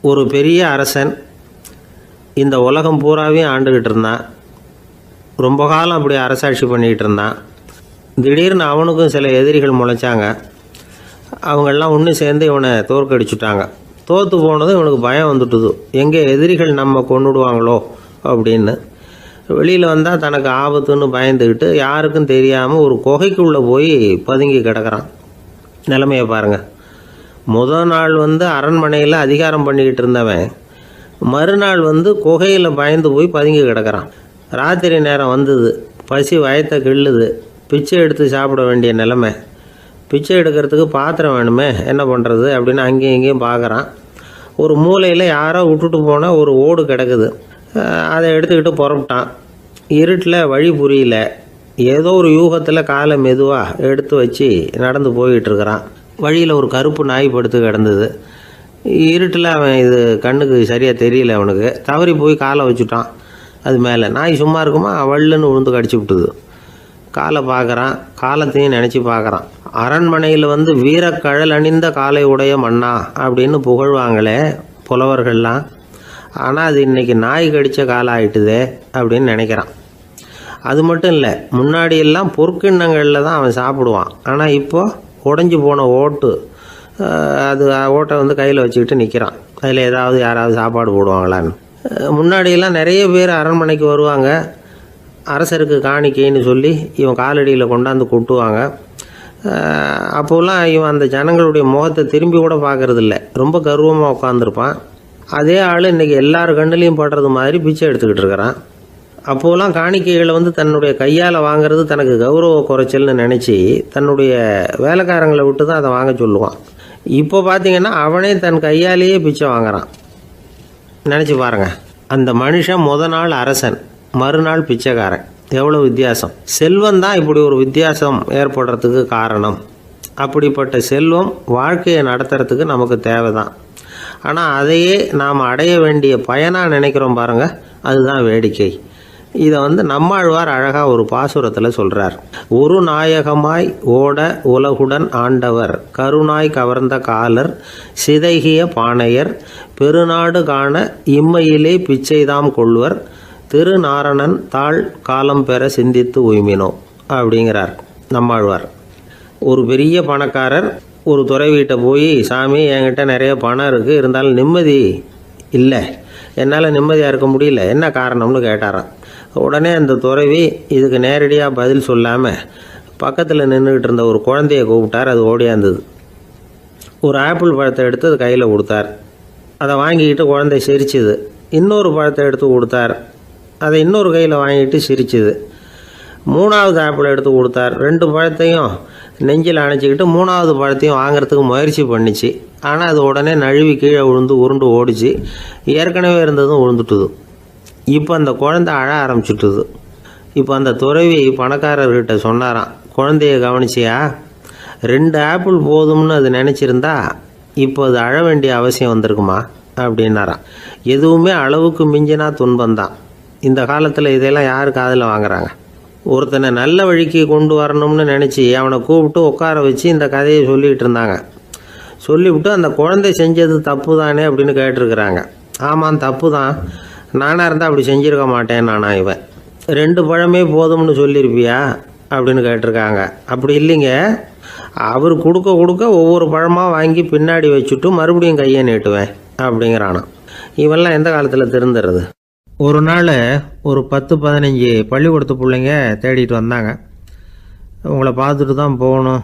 ஒரு பெரிய அரசன் இந்த உலகம் பூராவையும் ஆண்டுக்கிட்டு இருந்தான். ரொம்ப காலம் அப்படி அரசாட்சி பண்ணிக்கிட்டு இருந்தான். திடீர்னு அவனுக்கும் சில எதிரிகள் முளைச்சாங்க. அவங்கெல்லாம் ஒன்று சேர்ந்து இவனை தோற்கடிச்சுட்டாங்க. தோற்று போனதும் இவனுக்கு பயம் வந்துட்டுது, எங்கே எதிரிகள் நம்ம கொண்டுடுவாங்களோ அப்படின்னு. வெளியில் வந்தால் தனக்கு ஆபத்துன்னு பயந்துக்கிட்டு யாருக்கும் தெரியாமல் ஒரு குகைக்குள்ளே போய் பதுங்கி கிடக்கிறான். நிலைமையை பாருங்கள். முதல் நாள் அரண்மனையில் அதிகாரம் பண்ணிக்கிட்டு இருந்தவன் மறுநாள் குகையில் பயந்து போய் பதுங்கி கிடக்கிறான். ராத்திரி நேரம் வந்தது, பசி வயத்தை கிள்ளுது, பிச்சை எடுத்து சாப்பிட வேண்டிய நிலைமை. பிச்சை எடுக்கிறதுக்கு பாத்திரம் வேணுமே, என்ன பண்ணுறது அப்படின்னு அங்கேயும் இங்கேயும் பார்க்குறான். ஒரு மூலையில் யாரோ விட்டுட்டு போன ஒரு ஓடு கிடக்குது. அதை எடுத்துக்கிட்டு புறப்பட்டான். இருட்டில் வழி புரியல. ஏதோ ஒரு யூகத்தில் காலை மெதுவாக எடுத்து வச்சு நடந்து போயிட்டுருக்கிறான். வழியில் ஒரு கருப்பு நாய் படுத்து கிடந்தது. இருட்டில் அவன் இது கண்ணுக்கு சரியாக தெரியல. அவனுக்கு தவறி போய் காலை வச்சுட்டான். அது மேலே நாய் சும்மா இருக்குமா, வள்ளுன்னு விழுந்து கடிச்சு விட்டுது. காலை பார்க்குறான், காலத்தையும் நினச்சி பார்க்குறான். அரண்மனையில் வீரக்கழல் அணிந்த காலை உடைய மன்னா அப்படின்னு புகழ்வாங்களே புலவர்கள்லாம். ஆனால் அது இன்றைக்கி நாய் கடித்த காலம் ஆகிட்டுதே அப்படின்னு நினைக்கிறான். அது மட்டும் இல்லை, முன்னாடியெல்லாம் பொற்கிண்ணங்களில் தான் அவன் சாப்பிடுவான். ஆனால் இப்போது உடஞ்சி போன ஓட்டு, அது ஓட்டை கையில் வச்சுக்கிட்டு நிற்கிறான். அதில் ஏதாவது யாராவது சாப்பாடு போடுவாங்களான்னு. முன்னாடியெல்லாம் நிறைய பேர் அரண்மனைக்கு வருவாங்க. அரசருக்கு காணிக்கைன்னு சொல்லி இவன் காலடியில் கொண்டாந்து கொட்டுவாங்க. அப்போல்லாம் இவன் அந்த ஜனங்களுடைய முகத்தை திரும்பி கூட பார்க்குறதில்ல. ரொம்ப கர்வமாக உட்காந்துருப்பான். அதே ஆள் இன்றைக்கி எல்லார் கண்ணுலேயும் படுறது மாதிரி பிச்சை எடுத்துக்கிட்டு இருக்கிறான். அப்போலாம் காணிக்கைகளை தன்னுடைய கையால் வாங்கிறது தனக்கு கௌரவ குறைச்சல்னு நினச்சி தன்னுடைய வேலைக்காரங்களை விட்டு தான் அதை வாங்க சொல்லுவான். இப்போ பார்த்திங்கன்னா அவனே தன் கையாலேயே பிச்சை வாங்குறான். நினச்சி பாருங்கள். அந்த மனுஷன் நாள் அரசன், மறுநாள் பிச்சைக்காரன். எவ்வளோ வித்தியாசம். செல்வம் தான் இப்படி ஒரு வித்தியாசம் ஏற்படுறதுக்கு காரணம். அப்படிப்பட்ட செல்வம் வாழ்க்கையை நடத்துறதுக்கு நமக்கு தேவை தான். ஆனால் அதையே நாம் அடைய வேண்டிய பயனாக நினைக்கிறோம் பாருங்கள், அதுதான் வேடிக்கை. இதை நம்மாழ்வார் அழகாக ஒரு பாசுரத்தில் சொல்கிறார். ஒரு நாயகமாய் ஓட உலகுடன் ஆண்டவர், கருணாய் கவர்ந்த காலர், சிதைகிய பானையர், பெருநாடு காண இம்மையிலே பிச்சைதாம் கொள்வர், திருநாரணன் தாழ் காலம் பெற சிந்தித்து உய்மினோ அப்படிங்கிறார் நம்மாழ்வார். ஒரு பெரிய பணக்காரர் ஒரு துறவிகிட்ட போய், சாமி என்கிட்ட நிறைய பணம் இருக்குது, இருந்தாலும் நிம்மதி இல்லை, என்னால் நிம்மதியாக இருக்க முடியல, என்ன காரணம்னு கேட்டாராம். உடனே அந்த துறவி இதுக்கு நேரடியாக பதில் சொல்லாமல் பக்கத்தில் நின்றுக்கிட்டு இருந்த ஒரு குழந்தைய கூப்பிட்டார். அது ஓடியாந்தது. ஒரு ஆப்பிள் பழத்தை எடுத்து அது கையில் கொடுத்தார். அதை வாங்கிக்கிட்டு குழந்தை சிரிச்சுது. இன்னொரு பழத்தை எடுத்து கொடுத்தார். அதை இன்னொரு கையில் வாங்கிட்டு சிரிச்சுது. மூணாவது ஆப்பிள் எடுத்து கொடுத்தார். 2 பழத்தையும் நெஞ்சில் அணைச்சிக்கிட்டு 3ஆவது பழத்தையும் வாங்கிறதுக்கு முயற்சி பண்ணிச்சு. ஆனால் அது உடனே நழுவி கீழே விழுந்து உருண்டு ஓடிச்சு. ஏற்கனவே இருந்ததும் விழுந்துட்டுது. இப்போ அந்த குழந்தை அழ ஆரம்பிச்சுட்டுது. இப்போ அந்த துறவி பணக்காரர்கிட்ட சொன்னாராம், குழந்தைய கவனிச்சியா, 2 ஆப்பிள் போதும்னு அது நினச்சிருந்தா இப்போ அது அழ வேண்டிய அவசியம் வந்திருக்குமா அப்படின்னாராம். எதுவுமே அளவுக்கு மிஞ்சினா துன்பந்தான். இந்த காலத்தில் இதெல்லாம் யார் காதில் வாங்குறாங்க? ஒருத்தனை நல்ல வழிக்கு கொண்டு வரணும்னு நினச்சி அவனை கூப்பிட்டு உட்கார வச்சு இந்த கதையை சொல்லிகிட்டு இருந்தாங்க. சொல்லிவிட்டு அந்த குழந்தை செஞ்சது தப்பு தானே அப்படின்னு கேட்டிருக்கிறாங்க. ஆமாம், தப்பு தான், நானாக இருந்தால் அப்படி செஞ்சுருக்க மாட்டேன் நானா இவன். 2 பழமே போதும்னு சொல்லியிருப்பியா அப்படின்னு கேட்டிருக்காங்க. அப்படி இல்லைங்க, அவர் கொடுக்க கொடுக்க ஒவ்வொரு பழமாக வாங்கி பின்னாடி வச்சுட்டு மறுபடியும் கையை நீட்டுவேன் அப்படிங்கிறானா. இவெல்லாம் எந்த காலத்தில் திருந்துறது? ஒரு நாள் ஒரு 10-15 பள்ளிக்கூடத்து பிள்ளைங்க தேடிட்டு வந்தாங்க. உங்களை பார்த்துட்டு தான் போகணும்,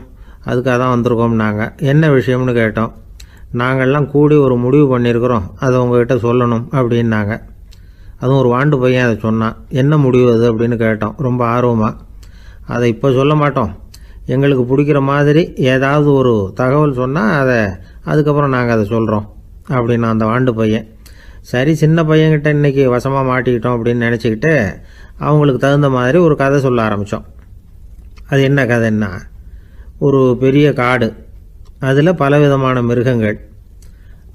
அதுக்காக தான் வந்திருக்கோம்னாங்க. என்ன விஷயம்னு கேட்டோம். நாங்கள்லாம் கூடி ஒரு முடிவு பண்ணியிருக்கிறோம், அதை உங்கள்கிட்ட சொல்லணும் அப்படின்னாங்க. அதுவும் ஒரு வாண்டு பையன் அதை சொன்னான். என்ன முடிவு அது அப்படின்னு கேட்டோம் ரொம்ப ஆர்வமாக. அதை இப்போ சொல்ல மாட்டோம், எங்களுக்கு பிடிக்கிற மாதிரி ஏதாவது ஒரு தகவல் சொன்னால் அதுக்கப்புறம் நாங்கள் அதை சொல்கிறோம் அப்படின்னா அந்த வாண்டு பையன். சரி, சின்ன பையன்கிட்ட இன்றைக்கி வசமாக மாட்டிக்கிட்டோம் அப்படின்னு நினச்சிக்கிட்டு அவங்களுக்கு தகுந்த மாதிரி ஒரு கதை சொல்ல ஆரம்பித்தோம். அது என்ன கதைன்னா, ஒரு பெரிய காடு, அதில் பலவிதமான மிருகங்கள்.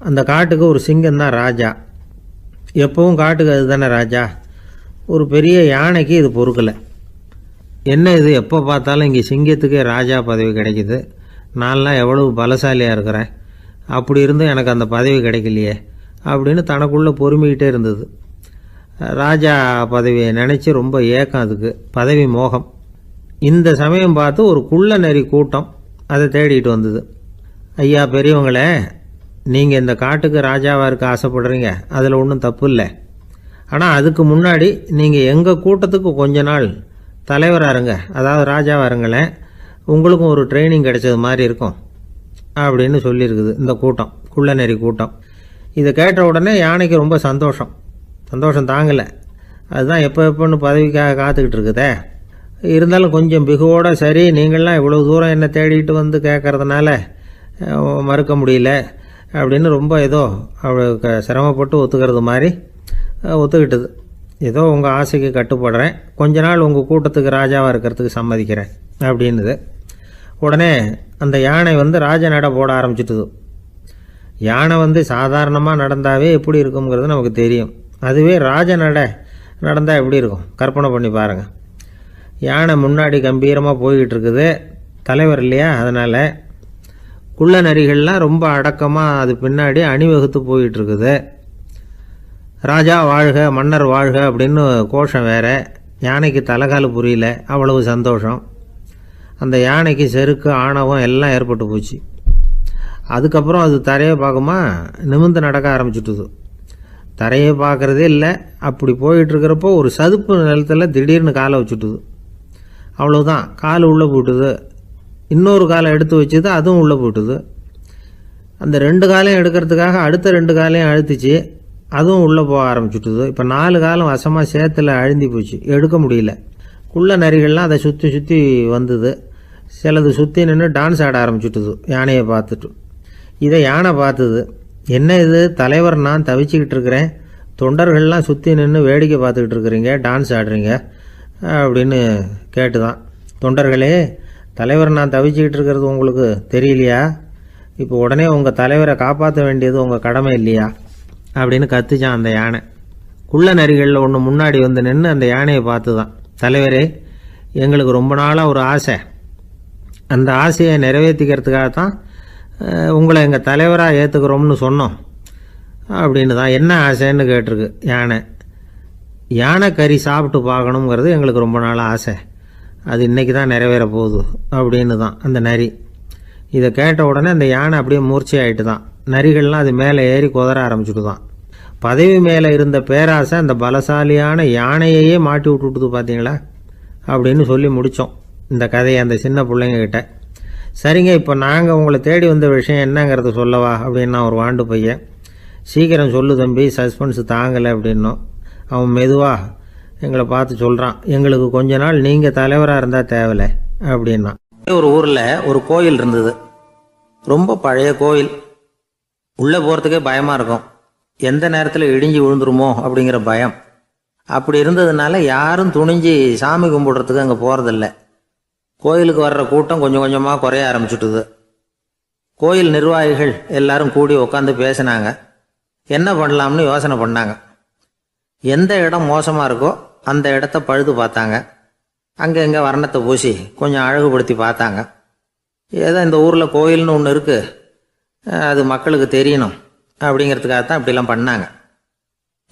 அந்த காட்டுக்கு ஒரு சிங்கம்தான் ராஜா. எப்பவும் காட்டுக்கு அது தானே ராஜா. ஒரு பெரிய யானைக்கு இது பொறுக்கலை. என்ன இது, எப்போ பார்த்தாலும் இங்கே சிங்கத்துக்கே ராஜா பதவி கிடைக்கிது, நான்லாம் எவ்வளவு பலசாலியாக இருக்கிறேன், அப்படி இருந்தும் எனக்கு அந்த பதவி கிடைக்கலையே அப்படின்னு தனக்குள்ளே பொறுமிக்கிட்டே இருந்தது. ராஜா பதவியை நினச்சி ரொம்ப ஏக்கம், அதுக்கு பதவி மோகம். இந்த சமயம் பார்த்து ஒரு குள்ள நரி கூட்டம் அதை தேடிட்டு வந்தது. ஐயா பெரியவங்களே, நீங்கள் இந்த காட்டுக்கு ராஜாவாக இருக்க ஆசைப்படுறீங்க, அதில் ஒன்றும் தப்பு இல்லை. ஆனால் அதுக்கு முன்னாடி நீங்கள் எங்கள் கூட்டத்துக்கு கொஞ்ச நாள் தலைவராக இருங்க, அதாவது ராஜாவாக இருங்களேன், உங்களுக்கும் ஒரு ட்ரைனிங் கிடைச்சது மாதிரி இருக்கும் அப்படின்னு சொல்லியிருக்குது இந்த கூட்டம், குள்ள நரி கூட்டம். இதை கேட்ட உடனே யானைக்கு ரொம்ப சந்தோஷம் தாங்கலை. அதுதான் எப்போன்னு பதவிக்காக காத்துக்கிட்டு இருக்குதே. இருந்தாலும் கொஞ்சம் பிகுவோட, சரி நீங்கள்லாம் இவ்வளோ தூரம் என்னை தேடிட்டு வந்து கேட்கறதுனால மறுக்க முடியல அப்படின்னு ரொம்ப ஏதோ அவளுக்கு சிரமப்பட்டு ஒத்துக்கிறது மாதிரி ஒத்துக்கிட்டது. ஏதோ உங்கள் ஆசைக்கு கட்டுப்படுறேன், கொஞ்ச நாள் உங்கள் கூட்டத்துக்கு ராஜாவாக இருக்கிறதுக்கு சம்மதிக்கிறேன் அப்படின்னுது. உடனே அந்த யானை ராஜ நட போட ஆரம்பிச்சிட்டுது. யானை சாதாரணமாக நடந்தாவே எப்படி இருக்குங்கிறது நமக்கு தெரியும். அதுவே ராஜ நடந்தால் எப்படி இருக்கும் கற்பனை பண்ணி பாருங்கள். யானை முன்னாடி கம்பீரமாக போய்கிட்டு இருக்குது, தலைவர் இல்லையா, அதனால் குள்ள நரிகள்லாம் ரொம்ப அடக்கமாக அது பின்னாடி அணிவகுத்து போயிட்டு இருக்குது. ராஜா வாழ்க, மன்னர் வாழ்க அப்படின்னு கோஷம் வேற. யானைக்கு தலைகால் புரியல, அவ்வளவு சந்தோஷம். அந்த யானைக்கு செருக்கு, ஆணவம் எல்லாம் ஏற்பட்டு போச்சு. அதுக்கப்புறம் அது தரையை பார்க்குமா, நிமிர்ந்து நடக்க ஆரம்பிச்சுட்டுது. தரையை பார்க்குறதே இல்லை. அப்படி போயிட்டுருக்கிறப்போ ஒரு சதுப்பு நிலத்தில் திடீர்னு காலை வச்சுட்டுது. அவ்வளோதான், கால் உள்ளே போட்டுது. இன்னொரு காலை எடுத்து வச்சுது, அதுவும் உள்ளே போட்டுது. அந்த 2 காலையும் எடுக்கிறதுக்காக அடுத்த 2 காலையும் அழுத்திச்சு, அதுவும் உள்ளே போக ஆரம்பிச்சுட்டுது. இப்போ 4 காலம் வசமாக சேத்துல அழுந்தி போச்சு, எடுக்க முடியல. குள்ள நரிகள்லாம் அதை சுற்றி சுற்றி வந்தது. சிலது சுற்றி நின்று டான்ஸ் ஆட ஆரம்பிச்சுட்டுது யானையை பார்த்துட்டு. இதை யானை பார்த்தது. என்ன இது தலைவர், நான் தவிச்சிக்கிட்டு இருக்கிறேன், தொண்டர்கள்லாம் சுற்றி நின்று வேடிக்கை பார்த்துக்கிட்டு இருக்கிறீங்க, டான்ஸ் ஆடுறீங்க அப்படின்னு கேட்டுதான். தொண்டர்களே, தலைவர் நான் தவிச்சிக்கிட்டு இருக்கிறது உங்களுக்கு தெரியலையா? இப்போ உடனே உங்கள் தலைவரை காப்பாற்ற வேண்டியது உங்கள் கடமை இல்லையா அப்படின்னு கத்துச்சான் அந்த யானை. குள்ள நரிகளில் ஒன்று முன்னாடி நின்று அந்த யானையை பார்த்து தான், தலைவரே எங்களுக்கு ரொம்ப நாளாக ஒரு ஆசை, அந்த ஆசையை நிறைவேற்றிக்கிறதுக்காகத்தான் உங்களை எங்கள் தலைவராக ஏற்றுக்கிறோம்னு சொன்னோம் அப்படின்னு தான். என்ன ஆசைன்னு கேட்டிருக்கு யானை. யானை கறி சாப்பிட்டு பார்க்கணுங்கிறது எங்களுக்கு ரொம்ப நாளாக ஆசை, அது இன்றைக்கி தான் நிறைவேற போகுது அப்படின்னு தான் அந்த நரி. இதை கேட்ட உடனே அந்த யானை அப்படியே மூர்ச்சி ஆகிட்டு தான். நரிகள்லாம் அது மேலே ஏறி குதற ஆரம்பிச்சுட்டு தான். பதவி மேலே இருந்த பேராசை அந்த பலசாலியான யானையையே மாட்டி விட்டுட்டுது பார்த்தீங்களா அப்படின்னு சொல்லி முடித்தோம் இந்த கதையை அந்த சின்ன பிள்ளைங்கக்கிட்ட. சரிங்க, இப்போ நாங்கள் உங்களை தேடி வந்த விஷயம் என்னங்கிறத சொல்லவா அப்படின்னா ஒரு வாண்டு பையன். சீக்கிரம் சொல்லு தம்பி, சஸ்பென்ஸ் தாங்கலை அப்படின்னோம். அவன் மெதுவாக எங்களை பார்த்து சொல்கிறான், எங்களுக்கு கொஞ்ச நாள் நீங்கள் தலைவராக இருந்தால் தேவலை அப்படின்னா. ஒரு ஊரில் ஒரு கோயில் இருந்தது, ரொம்ப பழைய கோயில். உள்ளே போகிறதுக்கே பயமாக இருக்கும், எந்த நேரத்தில் இடிஞ்சு விழுந்துருமோ அப்படிங்கிற பயம். அப்படி இருந்ததுனால யாரும் துணிஞ்சு சாமி கும்பிடுறதுக்கு அங்கே போகிறதில்ல. கோயிலுக்கு வர்ற கூட்டம் கொஞ்சம் கொஞ்சமாக குறைய ஆரம்பிச்சுட்டுது. கோயில் நிர்வாகிகள் எல்லாரும் கூடி உட்காந்து பேசினாங்க, என்ன பண்ணலாம்னு யோசனை பண்ணாங்க. எந்த இடம் மோசமாக இருக்கோ அந்த இடத்த பழுது பார்த்தாங்க. அங்கே இங்கே வர்ணத்தை பூசி கொஞ்சம் அழகுபடுத்தி பார்த்தாங்க. ஏதோ இந்த ஊரில் கோயில்னு ஒன்று இருக்குது, அது மக்களுக்கு தெரியணும் அப்படிங்கிறதுக்காகத்தான் இப்படிலாம் பண்ணாங்க.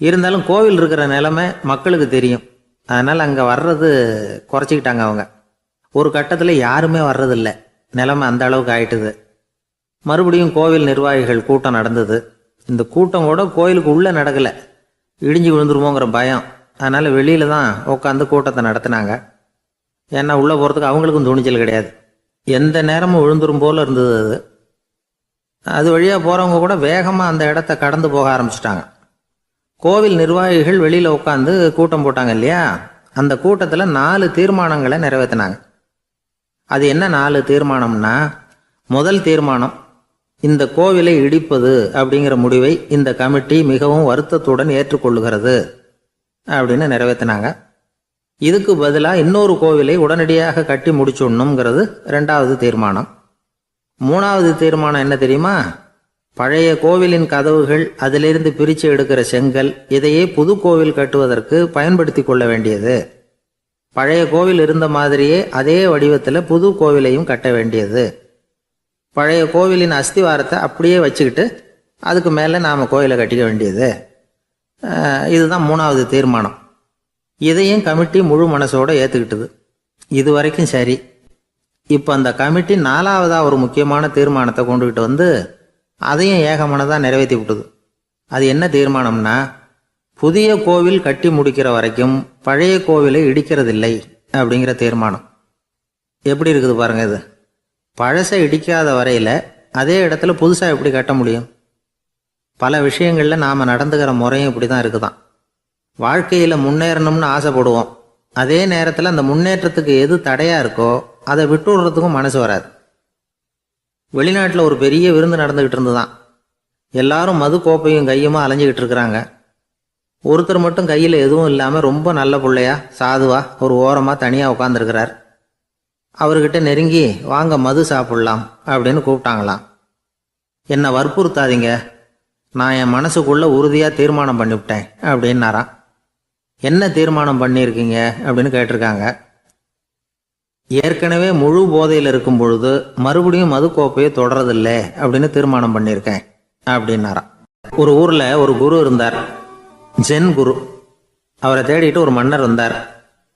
இருந்தாலும் கோவில் இருக்கிற நிலைமை மக்களுக்கு தெரியும், அதனால் அங்கே வர்றது குறைச்சிக்கிட்டாங்க அவங்க. ஒரு கட்டத்தில் யாருமே வர்றதில்லை, நிலைமை அந்த அளவுக்கு ஆயிட்டுது. மறுபடியும் கோவில் நிர்வாகிகள் கூட்டம் நடந்தது. இந்த கூட்டம் கூட கோயிலுக்கு உள்ளே நடக்கலை, இடிஞ்சு விழுந்துருமோங்கிற பயம். அதனால் வெளியில் தான் உட்காந்து கூட்டத்தை நடத்தினாங்க. ஏன்னா உள்ளே போகிறதுக்கு அவங்களுக்கும் துணிச்சல் கிடையாது, எந்த நேரமும் விழுந்துரும் போல் இருந்தது அது. அது வழியாக போகிறவங்க கூட வேகமாக அந்த இடத்த கடந்து போக ஆரம்பிச்சிட்டாங்க. கோவில் நிர்வாகிகள் வெளியில் உட்காந்து கூட்டம் போட்டாங்க இல்லையா, அந்த கூட்டத்தில் 4 தீர்மானங்களை நிறைவேற்றினாங்க. அது என்ன 4 தீர்மானம்னா, முதல் தீர்மானம், இந்த கோவிலை இடிப்பது அப்படிங்கிற முடிவை இந்த கமிட்டி மிகவும் வருத்தத்துடன் ஏற்றுக்கொள்ளுகிறது அப்படின்னு நிறைவேற்றினாங்க. இதுக்கு பதிலாக இன்னொரு கோவிலை உடனடியாக கட்டி முடிச்சுடணுங்கிறது 2வது தீர்மானம். 3வது தீர்மானம் என்ன தெரியுமா, பழைய கோவிலின் கதவுகள், அதிலிருந்து பிரித்து எடுக்கிற செங்கல், இதையே புது கோவில் கட்டுவதற்கு பயன்படுத்தி கொள்ள வேண்டியது. பழைய கோவில் இருந்த மாதிரியே அதே வடிவத்தில் புது கோவிலையும் கட்ட வேண்டியது. பழைய கோவிலின் அஸ்திவாரத்தை அப்படியே வச்சுக்கிட்டு அதுக்கு மேலே நாம் கோயிலை கட்டிக்க வேண்டியது. இதுதான் 3வது தீர்மானம். இதையும் கமிட்டி முழு மனசோடு ஏற்றுக்கிட்டது. இது வரைக்கும் சரி. இப்போ அந்த கமிட்டி 4வதாக ஒரு முக்கியமான தீர்மானத்தை கொண்டுகிட்டு வந்து அதையும் ஏகமனதாக நிறைவேற்றி விட்டுது. அது என்ன தீர்மானம்னா, புதிய கோவில் கட்டி முடிக்கிற வரைக்கும் பழைய கோவிலை இடிக்கிறதில்லை அப்படிங்கிற தீர்மானம். எப்படி இருக்குது பாருங்க இது. பழசை இடிக்காத வரையில் அதே இடத்துல புதுசாக எப்படி கட்ட முடியும்? பல விஷயங்களில் நாம் நடந்துக்கிற முறையும் இப்படி தான் இருக்குதான். வாழ்க்கையில் முன்னேறணும்னு ஆசைப்படுவோம். அதே நேரத்தில் அந்த முன்னேற்றத்துக்கு எது தடையாக இருக்கோ அதை விட்டு விடுறதுக்கும் மனசு வராது. வெளிநாட்டில் ஒரு பெரிய விருந்து நடந்துக்கிட்டு இருந்துதான். எல்லாரும் மது கோப்பையும் கையுமா அலைஞ்சிக்கிட்டு இருக்கிறாங்க. ஒருத்தர் மட்டும் கையில் எதுவும் இல்லாமல் ரொம்ப நல்ல பிள்ளையா சாதுவா ஒரு ஓரமாக தனியாக உட்காந்துருக்கிறார். அவர்கிட்ட நெருங்கி வாங்க மது சாப்பிட்லாம் அப்படின்னு கூப்பிட்டாங்களாம். என்னை வற்புறுத்தாதீங்க, நான் என் மனசுக்குள்ளே உறுதியாக தீர்மானம் பண்ணிவிட்டேன் அப்படின்னாராம். என்ன தீர்மானம் பண்ணியிருக்கீங்க அப்படின்னு கேட்டிருக்காங்க. ஏற்கனவே முழு போதையில் இருக்கும் பொழுது மறுபடியும் மது கோப்பையை தொடரதில்லை அப்படின்னு தீர்மானம் பண்ணியிருக்கேன் அப்படின்னாராம். ஒரு ஊரில் ஒரு குரு இருந்தார், ஜென் குரு. அவரை தேடிட்டு ஒரு மன்னர் வந்தார்.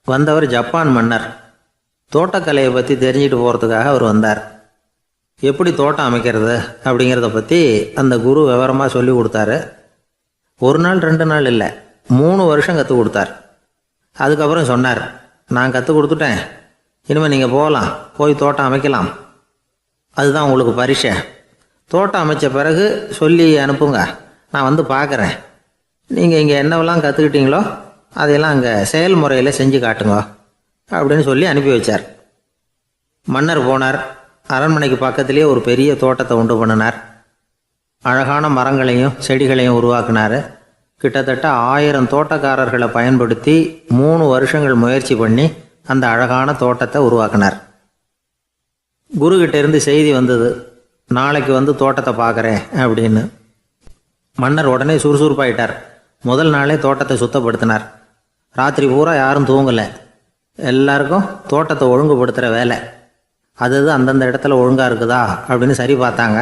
வந்தவர் ஜப்பான் மன்னர். தோட்டக்கலையை பற்றி தெரிஞ்சுட்டு போகிறதுக்காக அவர் வந்தார். எப்படி தோட்டம் அமைக்கிறது அப்படிங்கிறத பற்றி அந்த குரு விவரமாக சொல்லி கொடுத்தாரு. 1 நாள் 2 நாள் இல்லை, 3 வருஷம் கற்றுக் கொடுத்தார். அதுக்கப்புறம் சொன்னார், நான் கற்றுக் கொடுத்துட்டேன், இனிமேல் நீங்கள் போகலாம், போய் தோட்டம் அமைக்கலாம். அதுதான் உங்களுக்கு பரிசை. தோட்டம் அமைச்ச பிறகு சொல்லி அனுப்புங்க, நான் வந்து பார்க்குறேன். நீங்கள் இங்கே என்னவெல்லாம் கற்றுக்கிட்டீங்களோ அதையெல்லாம் அங்கே செயல்முறையில் செஞ்சு காட்டுங்க அப்படின்னு சொல்லி அனுப்பி வச்சார். மன்னர் போனார். அரண்மனைக்கு பக்கத்திலே ஒரு பெரிய தோட்டத்தை உண்டு பண்ணினார். அழகான மரங்களையும் செடிகளையும் உருவாக்கினார். கிட்டத்தட்ட 1000 தோட்டக்காரர்களை பயன்படுத்தி 3 வருஷங்கள் முயற்சி பண்ணி அந்த அழகான தோட்டத்தை உருவாக்கினார். குருக்கிட்ட இருந்து செய்தி வந்தது, நாளைக்கு வந்து தோட்டத்தை பார்க்குறேன் அப்படின்னு. மன்னர் உடனே சுறுசுறுப்பாயிட்டார். முதல் நாளே தோட்டத்தை சுத்தப்படுத்தினார். ராத்திரி பூரா யாரும் தூங்கலை. எல்லாருக்கும் தோட்டத்தை ஒழுங்குபடுத்துகிற வேலை. அது அந்தந்த இடத்துல ஒழுங்காக இருக்குதா அப்படின்னு சரி பார்த்தாங்க.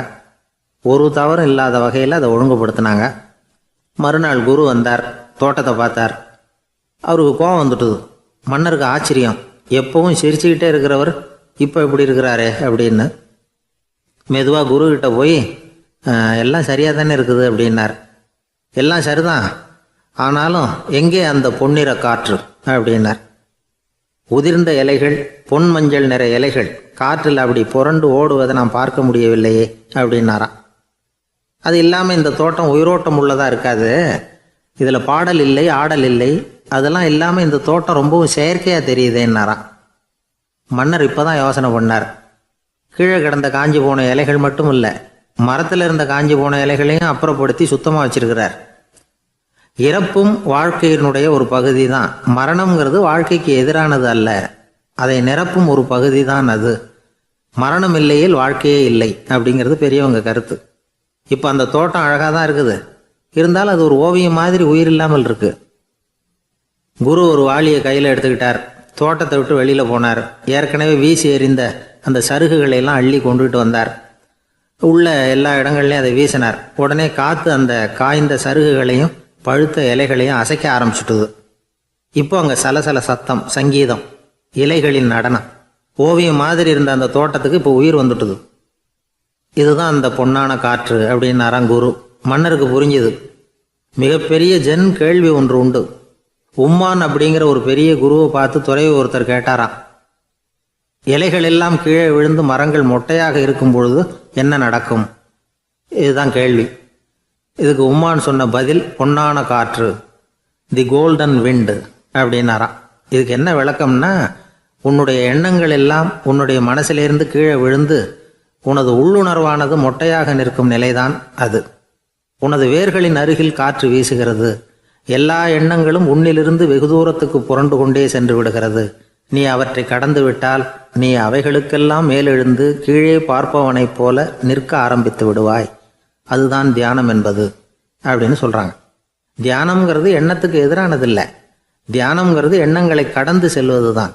ஒரு தவறும் இல்லாத வகையில் அதை ஒழுங்குபடுத்தினாங்க. மறுநாள் குரு வந்தார், தோட்டத்தை பார்த்தார். அவருக்கு கோபம் வந்துட்டுது. மன்னருக்கு ஆச்சரியம், எப்பவும் சிரிச்சுக்கிட்டே இருக்கிறவர் இப்போ இப்படி இருக்கிறாரே அப்படின்னு. மெதுவாக குருக்கிட்ட போய் எல்லாம் சரியாக தானே இருக்குது அப்படின்னார். எல்லாம் சரிதான், ஆனாலும் எங்கே அந்த பொன்னிற காற்று அப்படின்னார். உதிர்ந்த இலைகள், பொன் மஞ்சள் நிற இலைகள் காற்றில் அப்படி புரண்டு ஓடுவதை நான் பார்க்க முடியவில்லையே அப்படின்னாராம். அது இல்லாமல் இந்த தோட்டம் உயிரோட்டம் உள்ளதாக இருக்காது, இதில் பாடல் இல்லை, ஆடல் இல்லை, அதெல்லாம் இல்லாமல் இந்த தோட்டம் ரொம்பவும் செயற்கையாக தெரியுதேன்னாராம். மன்னர் இப்போ தான் யோசனை பண்ணார். கீழே கிடந்த காஞ்சி போன இலைகள் மட்டும் இல்லை, மரத்தில் இருந்த காஞ்சி போன இலைகளையும் அப்புறப்படுத்தி சுத்தமாக வச்சிருக்கிறார். இறப்பும் வாழ்க்கையினுடைய ஒரு பகுதி தான். மரணம்ங்கிறது வாழ்க்கைக்கு எதிரானது அல்ல, அதை நிரப்பும் ஒரு பகுதி தான் அது. மரணம் இல்லையில் வாழ்க்கையே இல்லை அப்படிங்கிறது பெரியவங்க கருத்து. இப்போ அந்த தோட்டம் அழகாக தான் இருக்குது, இருந்தாலும் அது ஒரு ஓவியம் மாதிரி உயிர் இல்லாமல் இருக்கு. குரு ஒரு வாளியை கையில் எடுத்துக்கிட்டார். தோட்டத்தை விட்டு வெளியில் போனார். ஏற்கனவே வீசி எறிந்த அந்த சருகுகளை எல்லாம் அள்ளி கொண்டுகிட்டு வந்தார். உள்ள எல்லா இடங்கள்லையும் அதை வீசினார். உடனே காற்று அந்த காய்ந்த சருகுகளையும் பழுத்த இலைகளையும் அசைக்க ஆரம்பிச்சுட்டுது. இப்போ அங்கே சலசல சத்தம், சங்கீதம், இலைகளின் நடனம், ஓவியம் மாதிரி இருந்த அந்த தோட்டத்துக்கு இப்போ உயிர் வந்துட்டுது. இதுதான் அந்த பொன்னான காற்று அப்படின்னாராம் குரு. மன்னருக்கு புரிஞ்சுது. மிகப்பெரிய ஜென் கேள்வி ஒன்று உண்டு. உம்மான் அப்படிங்கிற ஒரு பெரிய குருவை பார்த்து துறவி ஒருத்தர் கேட்டாராம், இலைகள் எல்லாம் கீழே விழுந்து மரங்கள் மொட்டையாக இருக்கும் பொழுது என்ன நடக்கும்? இதுதான் கேள்வி. இதுக்கு உம்மான் சொன்ன பதில் பொன்னான காற்று, தி கோல்டன் விண்டு அப்படின்னாராம். இதுக்கு என்ன விளக்கம்னா, உன்னுடைய எண்ணங்கள் எல்லாம் உன்னுடைய மனசிலிருந்து கீழே விழுந்து உனது உள்ளுணர்வானது மொட்டையாக நிற்கும் நிலைதான் அது. உனது வேர்களின் அருகில் காற்று வீசுகிறது. எல்லா எண்ணங்களும் உன்னிலிருந்து வெகு தூரத்துக்கு புரண்டு கொண்டே சென்று விடுகிறது. நீ அவற்றை கடந்து விட்டால் நீ அவைகளுக்கெல்லாம் மேலெழுந்து கீழே பார்ப்பவனைப் போல நிற்க ஆரம்பித்து விடுவாய். அதுதான் தியானம் என்பது அப்படின்னு சொல்கிறாங்க. தியானம்ங்கிறது எண்ணத்துக்கு எதிரானதில்லை. தியானம்ங்கிறது எண்ணங்களை கடந்து செல்வது தான்.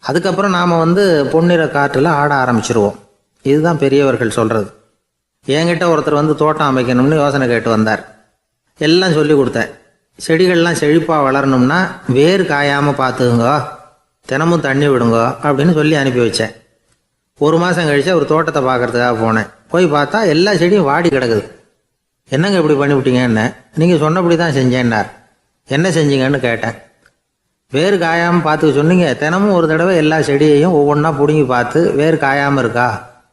அதுக்கப்புறம் நாம் பொன்னிற காற்றில் ஆட ஆரம்பிச்சிருவோம். இதுதான் பெரியவர்கள் சொல்கிறது. என்கிட்ட ஒருத்தர் வந்து தோட்டம் அமைக்கணும்னு யோசனை கேட்டு வந்தார். எல்லாம் சொல்லி கொடுத்தேன். செடிகள்லாம் செழிப்பாக வளரணும்னா வேர் காயாமல் பார்த்துக்குங்கோ, தினமும் தண்ணி விடுங்கோ அப்படின்னு சொல்லி அனுப்பி வச்சேன். 1 மாதம் கழிச்சு ஒரு தோட்டத்தை பார்க்கறதுக்காக போனேன். போய் பார்த்தா எல்லா செடியும் வாடி கிடக்குது. என்னங்க இப்படி பண்ணிவிட்டீங்கன்னு. நீங்கள் சொன்னபடி தான் செஞ்சேன்னார். என்ன செஞ்சீங்கன்னு கேட்டேன். வேர் காயாமல் பார்த்துக்க சொன்னீங்க, தினமும் ஒரு தடவை எல்லா செடியையும் ஒவ்வொன்றா பிடுங்கி பார்த்து வேர் காயாமல் இருக்கா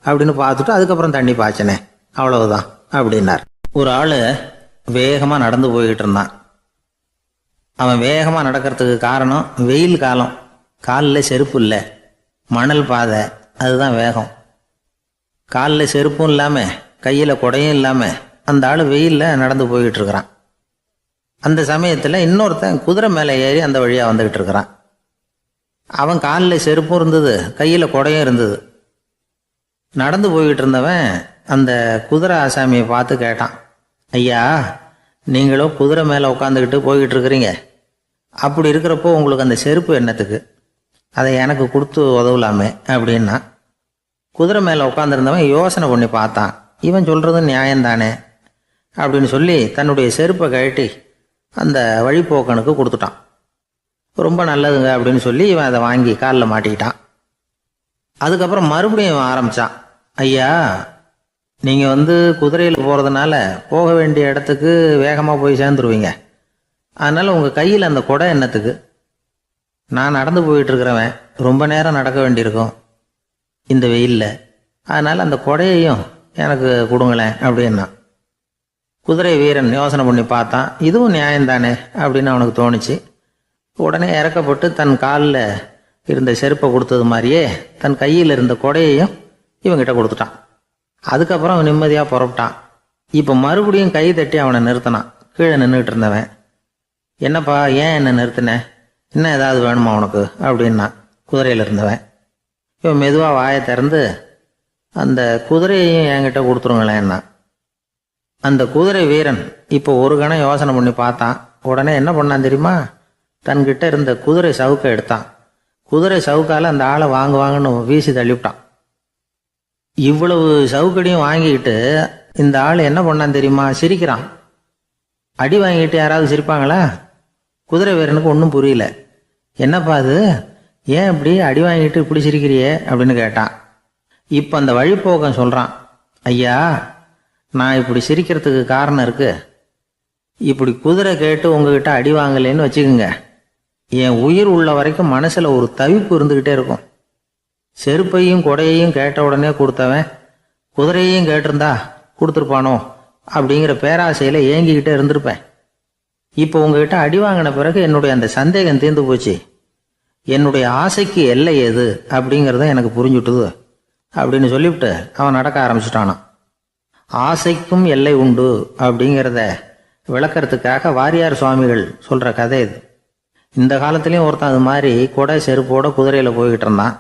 அப்படின்னு பார்த்துட்டு அதுக்கப்புறம் தண்ணி பாய்ச்சினே, அவ்வளவுதான் அப்படின்னார். ஒரு ஆள் வேகமாக நடந்து போய்கிட்டு இருந்தான். அவன் வேகமாக நடக்கிறதுக்கு காரணம் வெயில் காலம், காலில் செருப்பு இல்லை, மணல் பாதை, அதுதான் வேகம். காலில் செருப்பும் இல்லாமல் கையில் குடையும் இல்லாமல் அந்த ஆள் வெயிலில் நடந்து போய்கிட்டு இருக்கிறான். அந்த சமயத்தில் இன்னொருத்தன் குதிரை மேலே ஏறி அந்த வழியாக வந்துக்கிட்டு இருக்கிறான். அவன் காலில் செருப்பும் இருந்தது, கையில் குடையும் இருந்தது. நடந்து போய்கிட்டு இருந்தவன் அந்த குதிரை ஆசாமியை பார்த்து கேட்டான், ஐயா, நீங்களும் குதிரை மேலே உட்காந்துக்கிட்டு போய்கிட்டு இருக்கிறீங்க, அப்படி இருக்கிறப்போ உங்களுக்கு அந்த செருப்பு என்னத்துக்கு? அதை எனக்கு கொடுத்து உதவலாமே அப்படின்னா. குதிரை மேலே உட்காந்துருந்தவன் யோசனை பண்ணி பார்த்தான். இவன் சொல்கிறது நியாயம்தானே அப்படின்னு சொல்லி தன்னுடைய செருப்பை கழட்டி அந்த வழிப்போக்கனுக்கு கொடுத்துட்டான். ரொம்ப நல்லதுங்க அப்படின்னு சொல்லி இவன் அதை வாங்கி காலில் மாட்டிக்கிட்டான். அதுக்கப்புறம் மறுபடியும் இவன் ஆரம்பித்தான், ஐயா, நீங்கள் குதிரையில் போகிறதுனால போக வேண்டிய இடத்துக்கு வேகமாக போய் சேர்ந்துருவீங்க, அதனால் உங்கள் கையில் அந்த குடை என்னத்துக்கு? நான் நடந்து போயிட்டுருக்கிறவன், ரொம்ப நேரம் நடக்க வேண்டியிருக்கும் இந்த வெயிலில், அதனால் அந்த குடையையும் எனக்கு கொடுங்களேன் அப்படின்னா. குதிரை வீரன் யோசனை பண்ணி பார்த்தான். இதுவும் நியாயம்தானே அப்படின்னு அவனுக்கு தோணுச்சு. உடனே இறக்கப்பட்டு தன் காலில் இருந்த செருப்பை கொடுத்தது மாதிரியே தன் கையில் இருந்த கொடையையும் இவங்கிட்ட கொடுத்துட்டான். அதுக்கப்புறம் அவன் நிம்மதியாக புறப்பட்டான். இப்போ மறுபடியும் கை தட்டி அவனை நிறுத்தினான். கீழே நின்றுட்டு இருந்தவன், என்னப்பா ஏன் என்ன நிறுத்தினேன், இன்னும் ஏதாவது வேணுமா உனக்கு அப்படின்னா குதிரையில் இருந்தவன். இவன் மெதுவாக வாயை திறந்து அந்த குதிரையையும் என்கிட்ட கொடுத்துருங்களேன்னா. அந்த குதிரை வீரன் இப்போ ஒரு கணம் யோசனை பண்ணி பார்த்தான். உடனே என்ன பண்ணான் தெரியுமா? தன்கிட்ட இருந்த குதிரை சவுக்கை எடுத்தான். குதிரை சவுக்கால் அந்த ஆளை வாங்குவாங்கன்னு வீசி தள்ளிவிட்டான். இவ்வளவு சவுக்கடியும் வாங்கிக்கிட்டு இந்த ஆள் என்ன பண்ணான் தெரியுமா? சிரிக்கிறான். அடி வாங்கிட்டு யாராவது சிரிப்பாங்களா? குதிரை வீரனுக்கு ஒன்றும் புரியல. என்னப்பா அது, ஏன் இப்படி அடி வாங்கிட்டு இப்படி சிரிக்கிறியே அப்படின்னு கேட்டான். இப்போ அந்த வழிப்போக்கன் சொல்கிறான், ஐயா, நான் இப்படி சிரிக்கிறதுக்கு காரணம் இருக்கு. இப்படி குதிரை கேட்டு உங்ககிட்ட அடி வாங்கலேன்னு வச்சுக்கோங்க, என் உயிர் உள்ள வரைக்கும் மனசில் ஒரு தவிப்பு இருந்துக்கிட்டே இருக்கும். செருப்பையும் கொடையையும் கேட்ட உடனே கொடுத்தவன் குதிரையையும் கேட்டிருந்தா கொடுத்துருப்பானோ அப்படிங்கிற பேராசையில் ஏங்கிக்கிட்டே இருந்திருப்பேன். இப்போ உங்ககிட்ட அடி வாங்கின பிறகு என்னுடைய அந்த சந்தேகம் தீர்ந்து போச்சு. என்னுடைய ஆசைக்கு எல்லை எது அப்படிங்கிறத எனக்கு புரிஞ்சுட்டுது அப்படின்னு சொல்லிவிட்டு அவன் நடக்க ஆரம்பிச்சிட்டானான். ஆசைக்கும் எல்லை உண்டு அப்படிங்கிறத விளக்கறதுக்காக வாரியார் சுவாமிகள் சொல்கிற கதை இது. இந்த காலத்துலேயும் ஒருத்தன் அது மாதிரி கொடை செருப்போட குதிரையில் போய்கிட்டு இருந்தான்.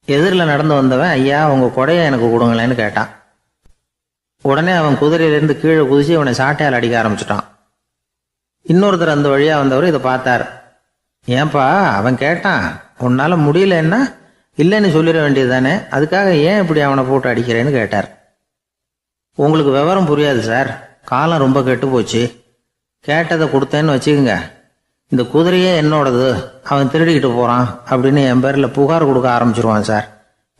எதிரில் நடந்து வந்தவன், ஐயா, உங்கள் கொடையை எனக்கு கொடுங்களேன்னு கேட்டான். உடனே அவன் குதிரையிலேருந்து கீழே குதிச்சு அவனை சாட்டையால் அடிக்க ஆரம்பிச்சிட்டான். இன்னொருத்தர் அந்த வழியாக வந்தவர் இதை பார்த்தார். ஏன்பா, அவன் கேட்டான், உன்னால் முடியலன்னா இல்லைன்னு சொல்லிட வேண்டியது தானே, அதுக்காக ஏன் இப்படி அவனை போட்டு அடிக்கிறேன்னு கேட்டார். உங்களுக்கு விவரம் புரியாது சார், காலம் ரொம்ப கெட்டு போச்சு. கேட்டதை கொடுத்தேன்னு வச்சுக்கோங்க, இந்த குதிரையே என்னோடது, அவன் திருடிக்கிட்டு போகிறான் அப்படின்னு என் பேரில் புகார் கொடுக்க ஆரம்பிச்சிருவான் சார்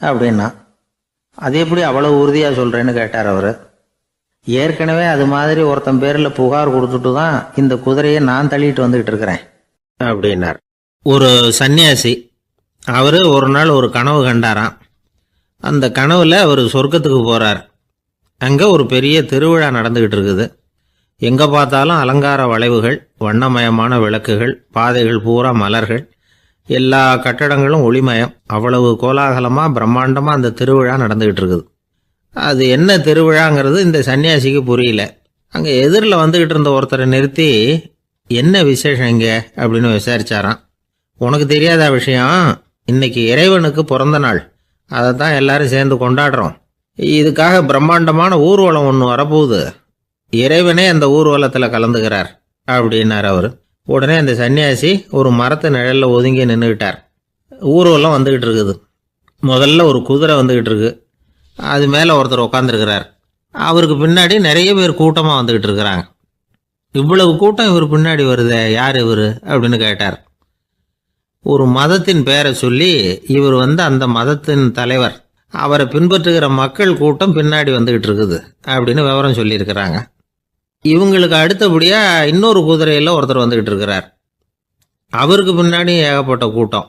அப்படின்னா. அது எப்படி அவ்வளோ உறுதியாக சொல்கிறேன்னு கேட்டார் அவர். ஏற்கனவே அது மாதிரி ஒருத்தன் பேரில் புகார் கொடுத்துட்டு தான் இந்த குதிரையை நான் தள்ளிட்டு வந்துக்கிட்டு இருக்கிறேன் அப்படின்னார். ஒரு சன்னியாசி, அவர் ஒரு நாள் ஒரு கனவு கண்டாராம். அந்த கனவில் அவர் சொர்க்கத்துக்கு போகிறார். அங்கே ஒரு பெரிய திருவிழா நடந்துக்கிட்டு இருக்குது. எங்கே பார்த்தாலும் அலங்கார வளைவுகள், வண்ணமயமான விளக்குகள், பாதைகள் பூரா மலர்கள், எல்லா கட்டடங்களும் ஒளிமயம். அவ்வளவு கோலாகலமாக பிரம்மாண்டமாக அந்த திருவிழா நடந்துக்கிட்டு இருக்குது. அது என்ன திருவிழாங்கிறது இந்த சன்னியாசிக்கு புரியல. அங்கே எதிரில் வந்துக்கிட்டு இருந்த ஒருத்தரை நிறுத்தி, என்ன விசேஷம் இங்கே அப்படின்னு விசாரிச்சாராம். உனக்கு தெரியாத விஷயம், இன்னைக்கு இறைவனுக்கு பிறந்த நாள், அதை தான் எல்லாரும் சேர்ந்து கொண்டாடுறோம். இதுக்காக பிரம்மாண்டமான ஊர்வலம் ஒன்று வரப்போகுது, இறைவனே அந்த ஊர்வலத்தில் கலந்துக்கிறார் அப்படின்னார் அவர். உடனே அந்த சன்னியாசி ஒரு மரத்து நிழலில் ஒதுங்கி நின்றுக்கிட்டார். ஊர்வலம் வந்துக்கிட்டு இருக்குது. முதல்ல ஒரு குதிரை வந்துக்கிட்டு இருக்கு, அது மேலே ஒருத்தர் உட்காந்துருக்கிறார். அவருக்கு பின்னாடி நிறைய பேர் கூட்டமாக வந்துக்கிட்டு இருக்கிறாங்க. இவ்வளவு கூட்டம் இவர் பின்னாடி வருதே, யார் இவர் அப்படின்னு கேட்டார். ஒரு மதத்தின் பெயரை சொல்லி இவர் அந்த மதத்தின் தலைவர், அவரை பின்பற்றுகிற மக்கள் கூட்டம் பின்னாடி வந்துக்கிட்டு இருக்குது அப்படின்னு விவரம் சொல்லியிருக்கிறாங்க. இவங்களுக்கு அடுத்தபடியாக இன்னொரு குதிரையில் ஒருத்தர் வந்துக்கிட்டு இருக்கிறார். அவருக்கு பின்னாடி ஏகப்பட்ட கூட்டம்.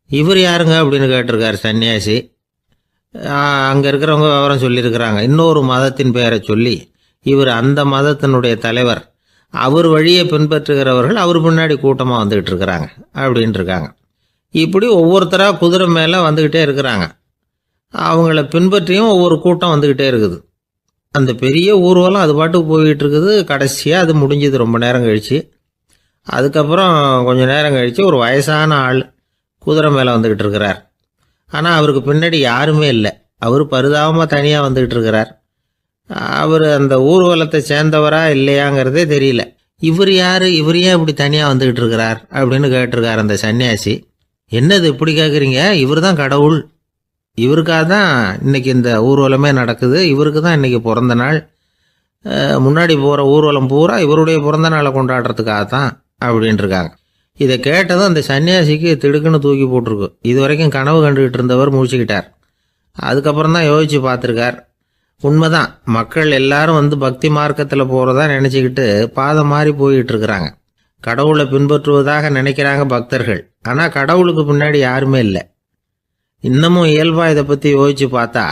இவர் யாருங்க அப்படின்னு கேட்டிருக்கார் சன்னியாசி. அங்கே இருக்கிறவங்க விவரம் சொல்லியிருக்கிறாங்க. இன்னொரு மதத்தின் பெயரை சொல்லி இவர் அந்த மதத்தினுடைய தலைவர், அவர் வழியை பின்பற்றுகிறவர்கள் அவர் பின்னாடி கூட்டமாக வந்துக்கிட்டு இருக்கிறாங்க அப்படின்ட்டு இருக்காங்க. இப்படி ஒவ்வொருத்தராக குதிரை மேலே வந்துக்கிட்டே இருக்கிறாங்க. அவங்கள பின்பற்றியும் ஒவ்வொரு கூட்டம் வந்துக்கிட்டே இருக்குது. அந்த பெரிய ஊர்வலம் அது பாட்டுக்கு போய்கிட்டு இருக்குது. கடைசியாக அது முடிஞ்சது ரொம்ப நேரம் கழித்து. அதுக்கப்புறம் கொஞ்சம் நேரம் கழித்து ஒரு வயசான ஆள் குதிரை மேலே வந்துக்கிட்டு இருக்கிறார். ஆனால் அவருக்கு பின்னாடி யாருமே இல்லை. அவர் பரிதாபமாக தனியாக வந்துக்கிட்டு இருக்கிறார். அவர் அந்த ஊர்வலத்தை சேர்ந்தவரா இல்லையாங்கிறதே தெரியல. இவர் யார், இவர் ஏன் இப்படி தனியாக வந்துக்கிட்டு இருக்கிறார் அப்படின்னு கேட்டிருக்கார் அந்த சன்னியாசி. என்னது இப்படி கேட்குறீங்க? இவர் தான் கடவுள். இவருக்காக தான் இன்றைக்கி இந்த ஊர்வலமே நடக்குது. இவருக்கு தான் இன்றைக்கி பிறந்த நாள். முன்னாடி போகிற ஊர்வலம் பூரா இவருடைய பிறந்த நாளை கொண்டாடுறதுக்காக தான் அப்படின்ட்டுருக்காங்க. இதை கேட்டதும் அந்த சன்னியாசிக்கு திடுக்குன்னு தூக்கி போட்டிருக்கு. இது வரைக்கும் கனவு கண்டுகிட்டு இருந்தவர் முடிச்சுக்கிட்டார். அதுக்கப்புறம் தான் யோசித்து பார்த்துருக்கார். உண்மைதான், மக்கள் எல்லாரும் பக்தி மார்க்கத்தில் போகிறதா நினச்சிக்கிட்டு பாதை மாறி போயிட்டு இருக்கிறாங்க. கடவுளை பின்பற்றுவதாக நினைக்கிறாங்க பக்தர்கள். ஆனால் கடவுளுக்கு பின்னாடி யாருமே இல்லை. இன்னமும் இயல்பாக இதை பற்றி யோசித்து பார்த்தா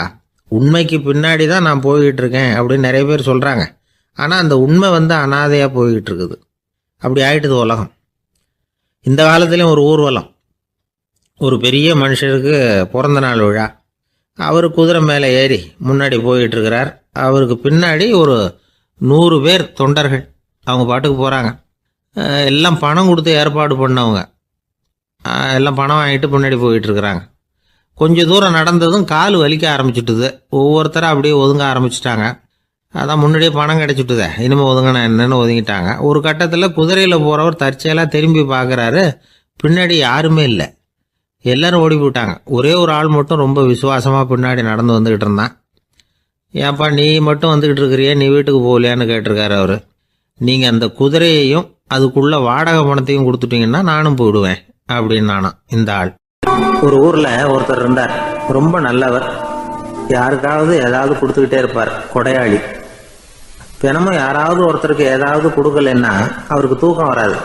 உண்மைக்கு பின்னாடி தான் நான் போய்கிட்டு இருக்கேன் அப்படின்னு நிறைய பேர் சொல்கிறாங்க. ஆனால் அந்த உண்மை அனாதையாக போய்கிட்டு இருக்குது. அப்படி ஆயிட்டுது உலகம். இந்த காலத்துலேயும் ஒரு ஊர்வலம், ஒரு பெரிய மனுஷருக்கு பிறந்த நாள் விழா. அவர் குதிரை மேலே ஏறி முன்னாடி போயிட்டுருக்கிறார். அவருக்கு பின்னாடி ஒரு 100 பேர் தொண்டர்கள் அவங்க பாட்டுக்கு போகிறாங்க. எல்லாம் பணம் கொடுத்து ஏற்பாடு பண்ணவங்க. எல்லாம் பணம் வாங்கிட்டு முன்னாடி போயிட்டுருக்குறாங்க. கொஞ்சம் தூரம் நடந்ததும் கால் வலிக்க ஆரம்பிச்சுட்டுது. ஒவ்வொருத்தரும் அப்படியே ஒதுங்க ஆரம்பிச்சிட்டாங்க. அதான் முன்னாடியே பணம் கிடச்சிட்டுதே, இனிமேல் ஒதுங்கினா என்னன்னு ஒதுங்கிட்டாங்க. ஒரு கட்டத்தில் குதிரையில் போகிறவர் தற்செயலாக திரும்பி பார்க்குறாரு. பின்னாடி யாருமே இல்லை. எல்லோரும் ஓடி போயிட்டாங்க. ஒரே ஒரு ஆள் மட்டும் ரொம்ப விசுவாசமாக பின்னாடி நடந்து வந்துக்கிட்டு இருந்தான். ஏன்ப்பா நீ மட்டும் வந்துக்கிட்டு இருக்கிறியே, நீ வீட்டுக்கு போகலையான்னு கேட்டிருக்காரு அவர். நீங்கள் அந்த குதிரையையும் அதுக்குள்ளே வாடகை பணத்தையும் கொடுத்துட்டீங்கன்னா நானும் போயிடுவேன் அப்படின்னு நானும். இந்த ஆள் ஒரு ஊரில் ஒருத்தர் இருந்தார். ரொம்ப நல்லவர். யாருக்காவது ஏதாவது கொடுத்துக்கிட்டே இருப்பார். கொடையாளி. தினமும் யாராவது ஒருத்தருக்கு ஏதாவது கொடுக்கலன்னா அவருக்கு தூக்கம் வராது.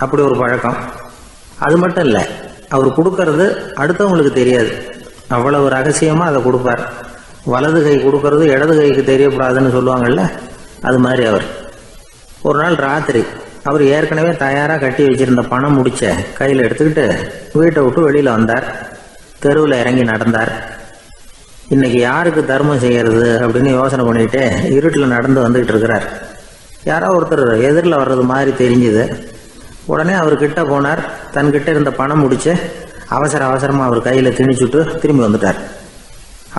அப்படி ஒரு பழக்கம். அது மட்டும் இல்லை, அவர் கொடுக்கறது அடுத்தவங்களுக்கு தெரியாது. அவ்வளவு ரகசியமாக அதை கொடுப்பார். வலது கை கொடுக்கறது இடது கைக்கு தெரியக்கூடாதுன்னு சொல்லுவாங்கள்ல, அது மாதிரி அவர். ஒரு நாள் ராத்திரி அவர் ஏற்கனவே தயாராக கட்டி வச்சிருந்த பணம் முடிச்ச கையில் எடுத்துக்கிட்டு வீட்டை விட்டு வெளியில் வந்தார். தெருவில் இறங்கி நடந்தார். இன்னைக்கு யாருக்கு தர்மம் செய்கிறது அப்படின்னு யோசனை பண்ணிட்டு இருட்டில் நடந்து வந்துக்கிட்டு இருக்கிறார். யாரோ ஒருத்தர் எதிரில் வர்றது மாதிரி தெரிஞ்சுது. உடனே அவர் கிட்ட போனார். தன்கிட்ட இருந்த பணம் முடிச்சு அவசரமாக அவர் கையில் திணிச்சுட்டு திரும்பி வந்துட்டார்.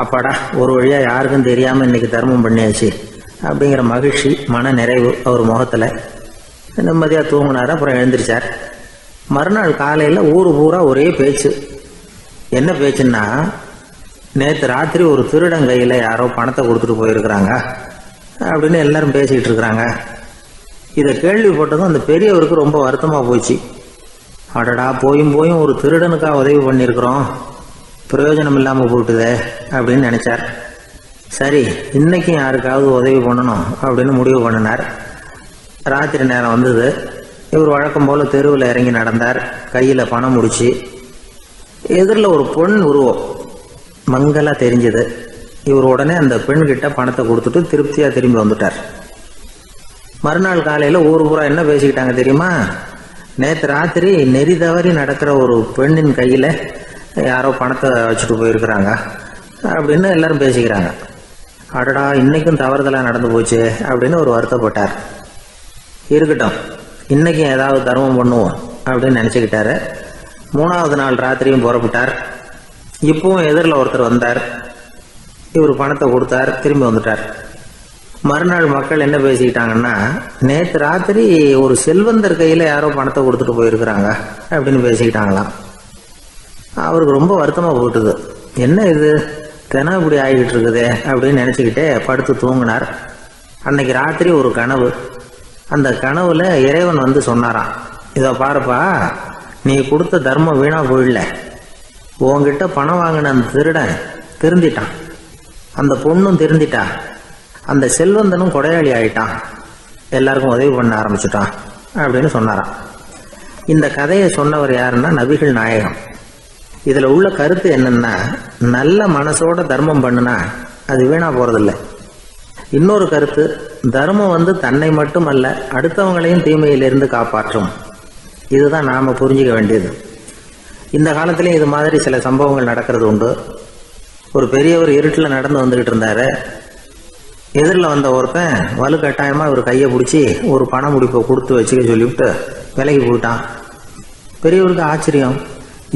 அப்பாடா, ஒரு வழியாக யாருக்கும் தெரியாமல் இன்னைக்கு தர்மம் பண்ணியாச்சு அப்படிங்கிற மகிழ்ச்சி, மன நிறைவு அவர் முகத்தில். நிம்மதியாக தூங்கினார். அப்புறம் எழுந்திரிச்சார். மறுநாள் காலையில் ஊர் பூரா ஒரே பேச்சு. என்ன பேச்சுன்னா, நேற்று ராத்திரி ஒரு திருடன் கையில் யாரோ பணத்தை கொடுத்துட்டு போயிருக்கிறாங்க அப்படின்னு எல்லாரும் பேசிக்கிட்டு இருக்கிறாங்க. இதை கேள்விப்பட்டதும் அந்த பெரியவருக்கு ரொம்ப வருத்தமாக போச்சு. அடடா, போயும் ஒரு திருடனுக்காக உதவி பண்ணியிருக்கிறோம், பிரயோஜனம் இல்லாமல் போட்டுதே அப்படின்னு நினச்சார். சரி, இன்னைக்கும் யாருக்காவது உதவி பண்ணணும் அப்படின்னு முடிவு பண்ணினார். ராத்திரி நேரம் வந்தது. இவர் வழக்கம் போல் தெருவில் இறங்கி நடந்தார். கையில் பணம் முடிச்சு. எதிரில் ஒரு பெண் உருவம் மங்கலாக தெரிஞ்சது. இவர் உடனே அந்த பெண்கிட்ட பணத்தை கொடுத்துட்டு திருப்தியாக திரும்பி வந்துட்டார். மறுநாள் காலையில் ஊர் பூரா என்ன பேசிக்கிட்டாங்க தெரியுமா? நேற்று ராத்திரி நெறி தவறி நடக்கிற ஒரு பெண்ணின் கையில் யாரோ பணத்தை வச்சுட்டு போயிருக்கிறாங்க அப்படின்னு எல்லாரும் பேசிக்கிறாங்க. அடடா, இன்னைக்கும் தவறுதலாக நடந்து போச்சு அப்படின்னு ஒரு வருத்தப்பட்டார். இருக்கட்டும், இன்னைக்கும் ஏதாவது தர்மம் பண்ணுவோம் அப்படின்னு நினச்சிக்கிட்டாரு. 3வது நாள் ராத்திரியும் புறப்பட்டார். இப்பவும் எதிரில் ஒருத்தர் வந்தார். இவர் பணத்தை கொடுத்தார், திரும்பி வந்துட்டார். மறுநாள் மக்கள் என்ன பேசிக்கிட்டாங்கன்னா, நேற்று ராத்திரி ஒரு செல்வந்தர் கையில் யாரோ பணத்தை கொடுத்துட்டு போயிருக்கிறாங்க அப்படின்னு பேசிக்கிட்டாங்களாம். அவருக்கு ரொம்ப வருத்தமாக போட்டுது. என்ன இது, தினம் இப்படி ஆகிட்டு இருக்குதே அப்படின்னு நினச்சிக்கிட்டே படுத்து தூங்கினார். அன்னைக்கு ராத்திரி ஒரு கனவு. அந்த கனவுல இறைவன் வந்து சொன்னாராம், இதை பாருப்பா, நீ கொடுத்த தர்மம் வீணா போயிடல. உன்கிட்ட பணம் வாங்கின அந்த திருடன் திருந்திட்டான், அந்த பொண்ணும் திருந்திட்டா, அந்த செல்வந்தனும் கொடையாளி ஆயிட்டான், எல்லாருக்கும் உதவி பண்ண ஆரம்பிச்சுட்டான் அப்படின்னு சொன்னாராம். இந்த கதையை சொன்னவர் யாருன்னா நபிகள் நாயகம். இதுல உள்ள கருத்து என்னன்னா, நல்ல மனசோட தர்மம் பண்ணுனா அது வீணா போறதில்லை. இன்னொரு கருத்து, தர்மம் வந்து தன்னை மட்டுமல்ல அடுத்தவங்களையும் தீமையிலிருந்து காப்பாற்றும். இதுதான் நாம புரிஞ்சுக்க வேண்டியது. இந்த காலத்திலயும் இது மாதிரி சில சம்பவங்கள் நடக்கிறது உண்டு. ஒரு பெரியவர் இருட்டில் நடந்து வந்துகிட்டு இருந்தாரு. எதிரில் வந்த ஒருத்தன் வலுக்கட்டாயமா ஒரு கையை பிடிச்சி ஒரு பண முடிப்பை கொடுத்து வச்சுக்க சொல்லிவிட்டு விலகி போயிட்டான். பெரியவருக்கு ஆச்சரியம்,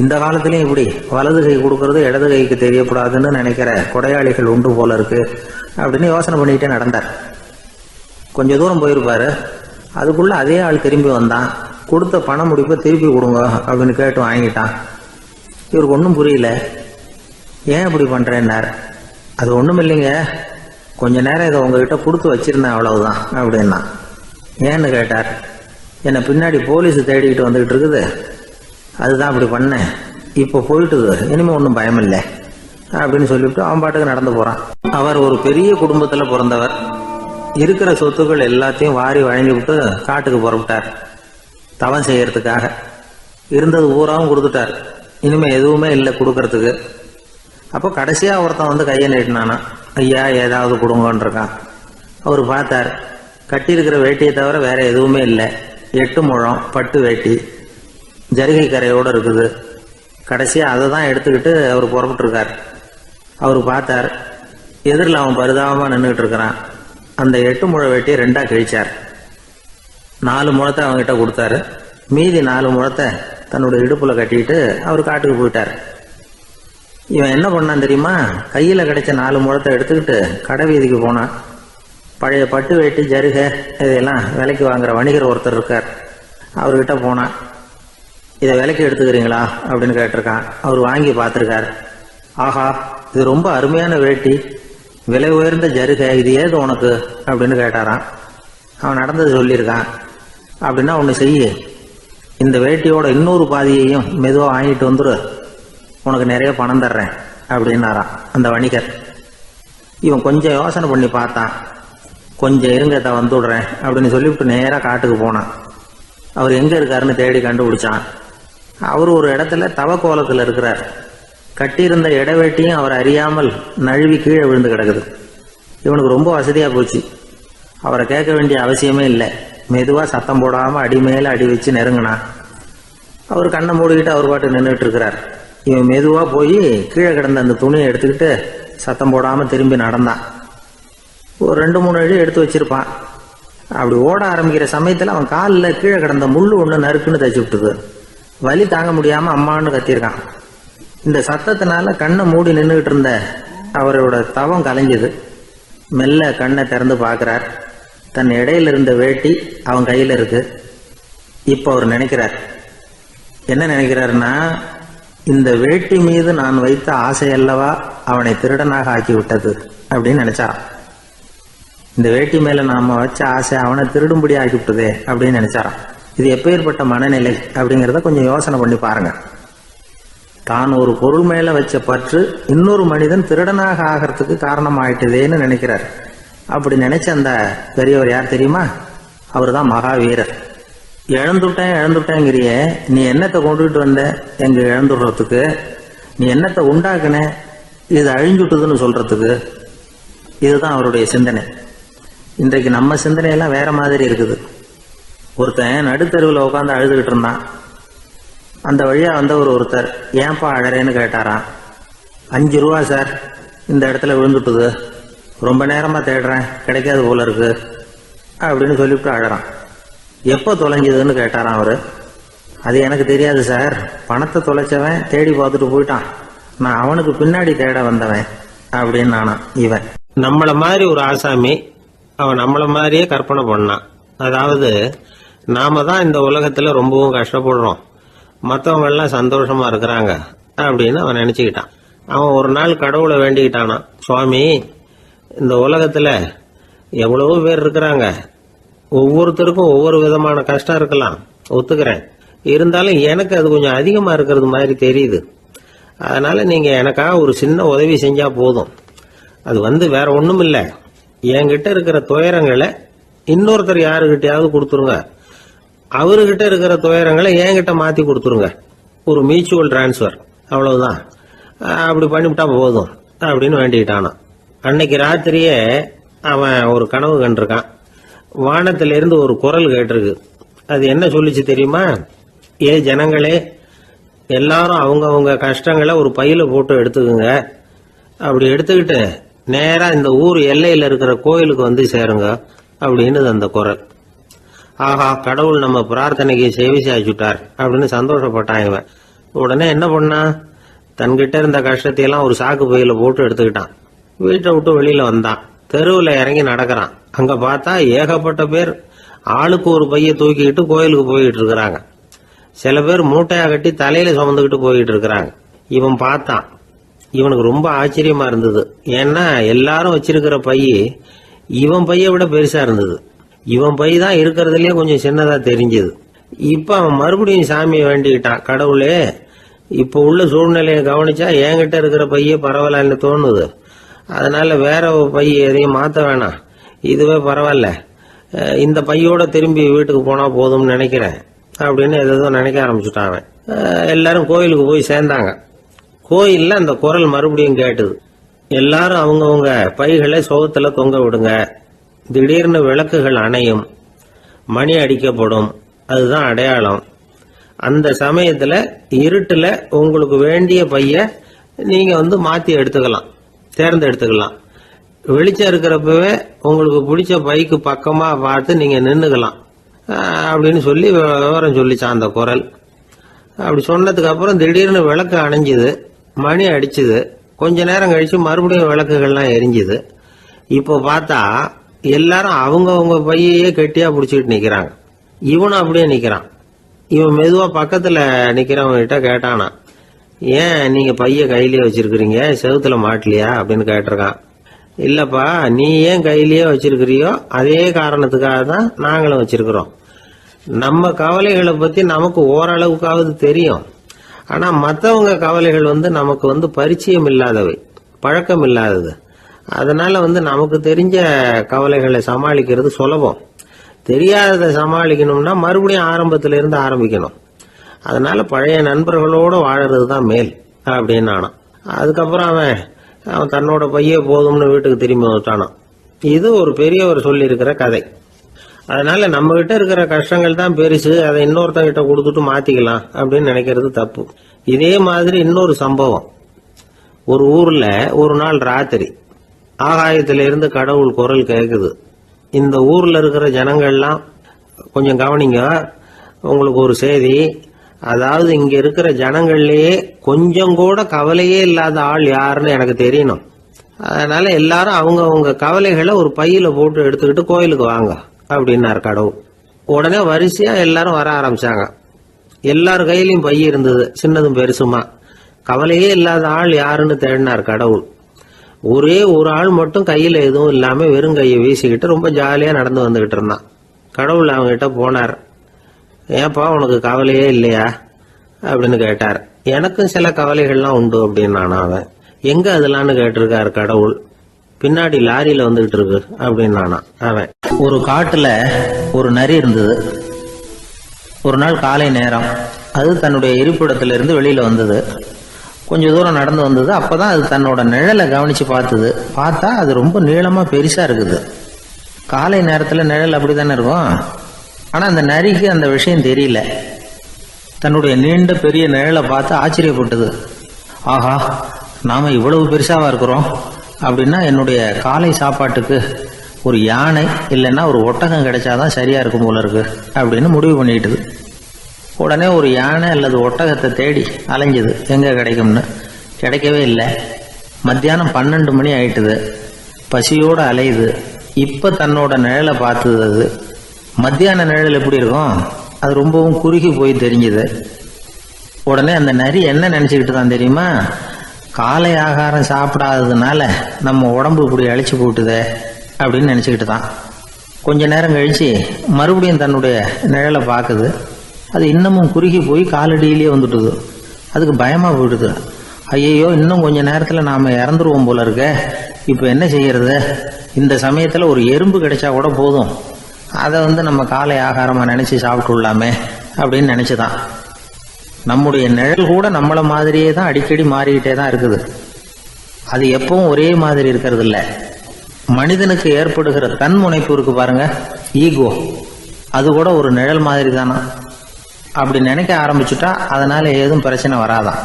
இந்த காலத்திலயும் இப்படி வலது கை கொடுக்கறது இடது கைக்கு தெரியக்கூடாதுன்னு நினைக்கிற கொடையாளிகள் உண்டு போல இருக்கு அப்படின்னு யோசனை பண்ணிக்கிட்டே நடந்தார். கொஞ்ச தூரம் போயிருப்பாரு. அதுக்குள்ள அதே ஆள் திரும்பி வந்தான். கொடுத்த பண முடிப்பை திருப்பி கொடுங்க அப்படின்னு கேட்டு வாங்கிட்டான். இவருக்கு ஒன்றும் புரியல. ஏன் இப்படி பண்றேன்னார். அது ஒன்றும் இல்லைங்க, கொஞ்ச நேரம் இதை உங்ககிட்ட கொடுத்து வச்சிருந்தேன் அவ்வளவுதான் அப்படின்னா. ஏன்னு கேட்டார். என்னை பின்னாடி போலீஸ் தேடிக்கிட்டு வந்துகிட்டு இருக்குது, அதுதான் அப்படி பண்ணேன், இப்போ போயிட்டுது, இனிமே ஒன்றும் பயம் இல்லை அப்படின்னு சொல்லிவிட்டு அவன் பாட்டுக்கு நடந்து போறான். அவர் ஒரு பெரிய குடும்பத்துல பிறந்தவர். இருக்கிற சொத்துக்கள் எல்லாத்தையும் வாரி வழங்கி விட்டு காட்டுக்கு புறப்பட்டார் தவம் செய்யறதுக்காக. இருந்தது பூராவும் கொடுத்துட்டார், இனிமே எதுவுமே இல்லை கொடுக்கறதுக்கு. அப்போ கடைசியா ஒருத்தன் வந்து கையை நீட்டினானா, ஐயா ஏதாவது கொடுங்கன்னு இருக்கான். அவர் பார்த்தார், கட்டி இருக்கிற வேட்டியை தவிர வேற எதுவுமே இல்லை. 8 முழம் பட்டு வேட்டி, ஜரிகை கரையோடு இருக்குது. கடைசியா அதை தான் எடுத்துக்கிட்டு அவர் புறப்பட்டுருக்கார். அவர் பார்த்தார், எதிரில் அவன் பரிதாபமா நின்றுட்டு இருக்கிறான். அந்த 8 முழ வேட்டியை 2ஆ கிழிச்சார். 4 முழத்தை அவங்ககிட்ட கொடுத்தாரு. மீதி 4 முழத்தை தன்னுடைய இடுப்புல கட்டிட்டு அவர் காட்டுக்கு போயிட்டார். இவன் என்ன பண்ணான் தெரியுமா, கையில கிடைச்ச 4 முழத்தை எடுத்துக்கிட்டு கடை வீதிக்கு போனான். பழைய பட்டு வேட்டி ஜருகை இதெல்லாம் விலைக்கு வாங்குற வணிகர் ஒருத்தர் இருக்கார், அவர்கிட்ட போனான். இதை விலைக்கு எடுத்துக்கிறீங்களா அப்படின்னு கேட்டிருக்கான். அவர் வாங்கி பார்த்துருக்கார். ஆஹா, இது ரொம்ப அருமையான வேட்டி, விலை உயர்ந்த ஜருகை, இது ஏது உனக்கு அப்படின்னு கேட்டாரான். அவன் நடந்தது சொல்லியிருக்கான். அப்படின்னா ஒன்று செய்ய, இந்த வேட்டியோட இன்னொரு பாதியையும் மெதுவாக வாங்கிட்டு வந்துரு, உனக்கு நிறைய பணம் தர்றேன் அப்படின்னாரான் அந்த வணிகர். இவன் கொஞ்சம் யோசனை பண்ணி பார்த்தான். கொஞ்சம் இருங்கத்த வந்துடுறேன் அப்படின்னு சொல்லிவிட்டு நேராக காட்டுக்கு போனான். அவர் எங்கே இருக்காருன்னு தேடி கண்டுபிடிச்சான். அவர் ஒரு இடத்துல தவக்கோலத்தில் இருக்கிறார். கட்டியிருந்த இடவேட்டியும் அவர் அறியாமல் நழுவி கீழே விழுந்து கிடக்குது. இவனுக்கு ரொம்ப வசதியாக போச்சு. அவரை கேட்க வேண்டிய அவசியமே இல்லை. மெதுவாக சத்தம் போடாமல் அடி மேலே அடி வச்சு நெருங்கினான். அவர் கண்ணை மூடிக்கிட்டு அவர் பாட்டு நின்றுட்டு இருக்கிறார். இவன் மெதுவாக போய் கீழே கிடந்த அந்த துணியை எடுத்துக்கிட்டு சத்தம் போடாமல் திரும்பி நடந்தான். ஒரு 2-3 அடி எடுத்து வச்சிருப்பான். அப்படி ஓட ஆரம்பிக்கிற சமயத்தில் அவன் காலில் கீழே கிடந்த முள்ளு ஒன்று நறுக்குன்னு தச்சு விட்டுது. வலி தாங்க முடியாமல் அம்மான்னு கத்திருக்கான். இந்த சத்தத்தினால கண்ணை மூடி நின்றுகிட்டு இருந்த அவரோட தவம் கலைஞ்சது. மெல்ல கண்ணை திறந்து பார்க்கிறார். தன் இடையில இருந்த வேட்டி அவன் கையில் இருக்கு. இப்போ அவர் நினைக்கிறார், என்ன நினைக்கிறாருன்னா, இந்த வேட்டி மீது நான் வைத்த ஆசை அல்லவா அவனை திருடனாக ஆக்கி விட்டது அப்படின்னு நினைச்சாராம். இந்த வேட்டி மேல நாம வச்ச ஆசை அவனை திருடும்படி ஆக்கி விட்டதே அப்படின்னு நினைச்சாராம். இது எப்பேற்பட்ட மனநிலை அப்படிங்கிறத கொஞ்சம் யோசனை பண்ணி பாருங்க. தான் ஒரு பொருள் மேல வச்ச பற்று இன்னொரு மனிதன் திருடனாக ஆகிறதுக்கு காரணம் ஆயிட்டுதேன்னு நினைக்கிறார். அப்படி நினைச்ச அந்த பெரியவர் யார் தெரியுமா? அவர் தான் மகாவீரர். இழந்துட்டேங்கிறிய, நீ என்னத்தை கொண்டுகிட்டு வந்த எங்க இழந்துடுறதுக்கு? நீ என்னத்தை உண்டாக்குன இது அழிஞ்சுட்டுதுன்னு சொல்றதுக்கு? இதுதான் அவருடைய சிந்தனை. இன்றைக்கு நம்ம சிந்தனையெல்லாம் வேற மாதிரி இருக்குது. ஒருத்தன் நடுத்தருவில் உட்காந்து அழுதுகிட்டு இருந்தான். அந்த வழியா வந்தவர் ஒருத்தர், ஏன்பா அழறேன்னு கேட்டாராம். 5 ரூபா சார், இந்த இடத்துல விழுந்துட்டுது, ரொம்ப நேரமா தேடுறேன், கிடைக்காது போல இருக்கு அப்படின்னு சொல்லிவிட்டு அழறான். எப்போ தொலைஞ்சதுன்னு கேட்டாராம் அவரு. அது எனக்கு தெரியாது சார், பணத்தை தொலைச்சவன் தேடி பார்த்துட்டு போயிட்டான், நான் அவனுக்கு பின்னாடி தேட வந்தவன் அப்படின்னு நானாம் இவன். நம்மள மாதிரி ஒரு ஆசாமி அவன் நம்மள மாதிரியே கற்பனை பண்ணான். அதாவது நாம தான் இந்த உலகத்துல ரொம்பவும் கஷ்டப்படுறோம், மற்றவங்க எல்லாம் சந்தோஷமா இருக்கிறாங்க அப்படின்னு அவன் நினைச்சுக்கிட்டான். அவன் ஒரு நாள் கடவுளை வேண்டிக்கிட்டானான், சுவாமி, இந்த உலகத்தில் எவ்வளவோ பேர் இருக்கிறாங்க, ஒவ்வொருத்தருக்கும் ஒவ்வொரு விதமான கஷ்டம் இருக்கலாம், ஒத்துக்கிறேன். இருந்தாலும் எனக்கு அது கொஞ்சம் அதிகமாக இருக்கிறது மாதிரி தெரியுது. அதனால் நீங்கள் எனக்காக ஒரு சின்ன உதவி செஞ்சால் போதும். அது வேற ஒன்றும் இல்லை, என்கிட்ட இருக்கிற துயரங்களை இன்னொருத்தர் யாருக்கிட்டையாவது கொடுத்துருங்க, அவர்கிட்ட இருக்கிற துயரங்களை என்கிட்ட மாற்றி கொடுத்துருங்க. ஒரு மியூச்சுவல் டிரான்ஸ்ஃபர், அவ்வளவுதான். அப்படி பண்ணிவிட்டா போதும் அப்படின்னு வேண்டிக்கிட்டானான். அன்னைக்கு ராத்திரியே அவன் ஒரு கனவு கண்டிருக்கான். வானத்திலிருந்து ஒரு குரல் கேட்டிருக்கு. அது என்ன சொல்லிச்சு தெரியுமா? ஏ ஜனங்களே, எல்லாரும் அவங்க கஷ்டங்களை ஒரு பையில போட்டு எடுத்துக்குங்க. அப்படி எடுத்துக்கிட்டு நேரா இந்த ஊர் எல்லையில் இருக்கிற கோயிலுக்கு வந்து சேருங்க அப்படின்னு அந்த குரல். ஆஹா, கடவுள் நம்ம பிரார்த்தனைக்கு செவி சாய்ச்சுட்டார் அப்படின்னு சந்தோஷப்பட்டான் இவன். உடனே என்ன பண்ணா, தன்கிட்ட இருந்த கஷ்டத்தையெல்லாம் ஒரு சாக்கு பையில போட்டு எடுத்துக்கிட்டான். வீட்டை விட்டு வெளியில வந்தான். தெருவில் இறங்கி நடக்கிறான். அங்க பார்த்தா ஏகப்பட்ட பேர் ஆளுக்கு ஒரு பைய தூக்கிக்கிட்டு கோயிலுக்கு போயிட்டு இருக்கிறாங்க. சில பேர் மூட்டையா கட்டி தலையில சுமந்துக்கிட்டு போயிட்டு இருக்கிறாங்க. இவன் பார்த்தான். இவனுக்கு ரொம்ப ஆச்சரியமா இருந்தது. ஏன்னா எல்லாரும் வச்சிருக்கிற பைய இவன் பைய விட பெருசா இருந்தது. இவன் பை தான் இருக்கிறதுலயே கொஞ்சம் சின்னதா தெரிஞ்சது. இப்ப அவன் மறுபடியும் சாமியை வேண்டிக்கிட்டான், கடவுளே, இப்ப உள்ள சூழ்நிலையை கவனிச்சா என்கிட்ட இருக்கிற பைய பரவாயில்லன்னு தோணுது. அதனால வேற பைய எதையும் மாத்த வேணாம், இதுவே பரவாயில்ல, இந்த பையோட திரும்பி வீட்டுக்கு போனா போதும்னு நினைக்கிறேன் அப்படின்னு ஏதோ நினைக்க ஆரம்பிச்சுட்டான் அவன். எல்லாரும் கோயிலுக்கு போய் சேர்ந்தாங்க. கோயில்ல அந்த குரல் மறுபடியும் கேட்டுது. எல்லாரும் அவங்கவுங்க பைகளை சோகத்துல தொங்க விடுங்க, திடீர்னு விளக்குகள் அணையும், மணி அடிக்கப்படும், அதுதான் அடையாளம். அந்த சமயத்துல இருட்டுல உங்களுக்கு வேண்டிய பைய நீங்க மாத்தி எடுத்துக்கலாம், தேர்ந்தெடுத்துக்கலாம். வெளிச்சம் இருக்கிறப்பவே உங்களுக்கு பிடிச்ச பைக்கு பக்கமா பார்த்து நீங்க நின்னுக்கலாம் அப்படின்னு சொல்லி விவரம் சொல்லிச்சான் அந்த குரல். அப்படி சொன்னதுக்கு அப்புறம் திடீர்னு விளக்கு அணைஞ்சுது, மணி அடிச்சுது. கொஞ்ச நேரம் கழிச்சு மறுபடியும் விளக்குகள்லாம் எரிஞ்சுது. இப்போ பார்த்தா எல்லாரும் அவங்கவுங்க பையையே கெட்டியா பிடிச்சிட்டு நிக்கிறாங்க. இவனும் அப்படியே நிக்கிறான். இவன் மெதுவா பக்கத்துல நிக்கிறவங்கிட்ட கேட்டானா, ஏன் நீங்க பைய கையிலேயே வச்சிருக்கிறீங்க, செவுத்துல மாட்டலையா அப்படின்னு கேட்டிருக்கான். இல்லப்பா, நீ ஏன் கையிலேயே வச்சிருக்கிறியோ அதே காரணத்துக்காக தான் நாங்களும் வச்சிருக்கிறோம். நம்ம கவலைகளை பத்தி நமக்கு ஓரளவுக்காவது தெரியும். ஆனா மற்றவங்க கவலைகள் நமக்கு பரிச்சயம் இல்லாதவை, பழக்கம் இல்லாதது. அதனால நமக்கு தெரிஞ்ச கவலைகளை சமாளிக்கிறது சுலபம். தெரியாததை சமாளிக்கணும்னா மறுபடியும் ஆரம்பத்தில இருந்து ஆரம்பிக்கணும். அதனால பழைய நண்பர்களோட வாழறது தான் மேல் அப்படின்னு ஆனான். அதுக்கப்புறம் அவன் தன்னோட பைய போதும்னு வீட்டுக்கு திரும்பி வந்துட்டானான். இது ஒரு பெரியவர் சொல்லி இருக்கிற கதை. அதனால நம்ம கிட்ட இருக்கிற கஷ்டங்கள் தான் பெருசு, அதை இன்னொருத்தங்கிட்ட கொடுத்துட்டு மாத்திக்கலாம் அப்படின்னு நினைக்கிறது தப்பு. இதே மாதிரி இன்னொரு சம்பவம். ஒரு ஊர்ல ஒரு நாள் ராத்திரி ஆகாயத்திலிருந்து கடவுள் குரல் கேட்குது. இந்த ஊர்ல இருக்கிற ஜனங்கள்லாம் கொஞ்சம் கவனிங்க, உங்களுக்கு ஒரு செய்தி. அதாவது இங்க இருக்கிற ஜனங்கள்லயே கொஞ்சம் கூட கவலையே இல்லாத ஆள் யாருன்னு எனக்கு தெரியணும். அதனால எல்லாரும் அவங்க கவலைகளை ஒரு பையில போட்டு எடுத்துக்கிட்டு கோயிலுக்கு வாங்க அப்படின்னாரு கடவுள். உடனே வரிசையா எல்லாரும் வர ஆரம்பிச்சாங்க. எல்லார் கையிலயும் பை இருந்தது, சின்னதும் பெருசுமா. கவலையே இல்லாத ஆள் யாருன்னு தேடினார் கடவுள். ஒரே ஒரு ஆள் மட்டும் கையில எதுவும் இல்லாம வெறும் கையை வீசிக்கிட்டு ரொம்ப ஜாலியா நடந்து வந்துகிட்டு இருந்தான். கடவுள் அவங்ககிட்ட போனார். ஏப்பா, உனக்கு கவலையே இல்லையா அப்படின்னு கேட்டார். எனக்கும் சில கவலைகள்லாம் உண்டு அப்படின்னு அவன். எங்க அதெல்லாம்னு கேட்டிருக்காரு கடவுள். பின்னாடி லாரியில வந்துகிட்டு இருக்கு அப்படின்னு அவன். ஒரு காட்டுல ஒரு நரி இருந்தது. ஒரு நாள் காலை நேரம் அது தன்னுடைய இருப்பிடத்திலிருந்து வெளியில வந்தது. கொஞ்ச தூரம் நடந்து வந்தது. அப்பதான் அது தன்னோட நிழலை கவனிச்சு பார்த்தது. பார்த்தா அது ரொம்ப நீளமா பெருசா இருக்குது. காலை நேரத்துல நிழல் அப்படித்தானே இருக்கும். ஆனா அந்த நரிக்கு அந்த விஷயம் தெரியல. தன்னுடைய நீண்ட பெரிய நிழலை பார்த்து ஆச்சரியப்பட்டது. ஆஹா, நாம இவ்வளவு பெருசாவா இருக்கிறோம் அப்படின்னா என்னுடைய காலை சாப்பாட்டுக்கு ஒரு யானை இல்லைன்னா ஒரு ஒட்டகம் கிடைச்சாதான் சரியா இருக்கும் போல இருக்கு அப்படின்னு முடிவு பண்ணிக்கிட்டது. உடனே ஒரு யானை அல்லது ஒட்டகத்தை தேடி அலைஞ்சது, எங்க கிடைக்கும்னு. கிடைக்கவே இல்லை. மத்தியானம் 12 மணி ஆயிட்டுது. பசியோடு அலையுது. இப்ப தன்னோட நிழலை பார்த்தது. அது மத்தியான நிழல் எப்படி இருக்கும், அது ரொம்பவும் குறுகி போய் தெரிஞ்சுது. உடனே அந்த நரி என்ன நினைச்சுக்கிட்டு தான் தெரியுமா, காலை ஆகாரம் சாப்பிடாததுனால நம்ம உடம்பு இப்படி அழிச்சு போட்டுதே அப்படின்னு நினச்சிக்கிட்டு தான். கொஞ்ச நேரம் கழித்து மறுபடியும் தன்னுடைய நிழலை பார்க்குது. அது இன்னமும் குறுகி போய் காலடியிலேயே வந்துட்டுது. அதுக்கு பயமாக போயிடுது. ஐயையோ, இன்னும் கொஞ்ச நேரத்தில் நாம் இறந்துருவோம் போல இருக்க, இப்போ என்ன செய்யறது? இந்த சமயத்தில் ஒரு எறும்பு கிடைச்சா கூட போதும், அதை நம்ம காலை ஆகாரமாக நினச்சி சாப்பிட்டுள்ளாமே அப்படின்னு நினச்சிதான். நம்முடைய நிழல் கூட நம்மளை மாதிரியே தான் அடிக்கடி மாறிக்கிட்டே தான் இருக்குது. அது எப்பவும் ஒரே மாதிரி இருக்கிறது இல்லை. மனிதனுக்கு ஏற்படுகிற தன்முனைப்பு இருக்கு பாருங்க, ஈகோ, அது கூட ஒரு நிழல் மாதிரி தானா. அப்படி நினைக்க ஆரம்பிச்சுட்டா அதனால ஏதும் பிரச்சனை வராதான்.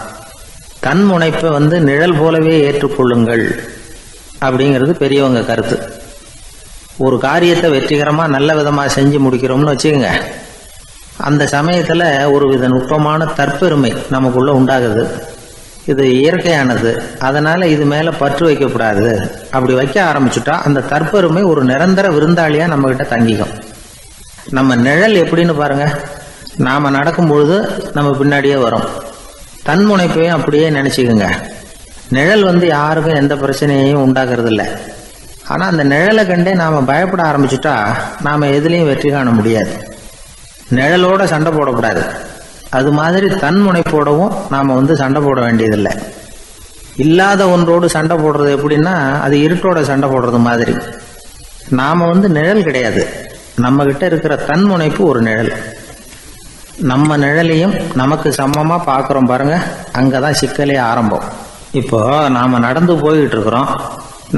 தன்முனைப்பை நிழல் போலவே ஏற்றுக்கொள்ளுங்கள் அப்படிங்கிறது பெரியவங்க கருத்து. ஒரு காரியத்தை வெற்றிகரமாக நல்ல விதமாக செஞ்சு முடிக்கிறோம்னு வச்சுக்கோங்க, அந்த சமயத்தில் ஒரு வித நுட்பமான தற்பெருமை நமக்குள்ள உண்டாகுது. இது இயற்கையானது, அதனால இது மேலே பற்று வைக்கக்கூடாது. அப்படி வைக்க ஆரம்பிச்சுட்டா அந்த தற்பெருமை ஒரு நிரந்தர விருந்தாளியாக நம்மகிட்ட தங்கிக்கும். நம்ம நிழல் எப்படின்னு பாருங்க, நாம நடக்கும் பொழுது நம்ம பின்னாடியே வரும். தன்முனைப்பையும் அப்படியே நினைச்சுக்குங்க. நிழல் யாருக்கும் எந்த பிரச்சனையையும் உண்டாக்குறது இல்லை. ஆனால் அந்த நிழலை கண்டே நாம் பயப்பட ஆரம்பிச்சுட்டா நாம் எதுலேயும் வெற்றி காண முடியாது. நிழலோட சண்டை போடக்கூடாது. அது மாதிரி தன்முனைப்போடவும் நாம் சண்டை போட வேண்டியதில்லை. இல்லாத ஒன்றோடு சண்டை போடுறது எப்படின்னா, அது இருட்டோட சண்டை போடுறது மாதிரி. நாம் நிழல் கிடையாது, நம்ம கிட்ட இருக்கிற தன்முனைப்பு ஒரு நிழல். நம்ம நிழலையும் நமக்கு சமமாக பார்க்குறோம் பாருங்க, அங்கே தான் சிக்கலே ஆரம்பம். இப்போ நாம் நடந்து போய்கிட்டு இருக்கிறோம்,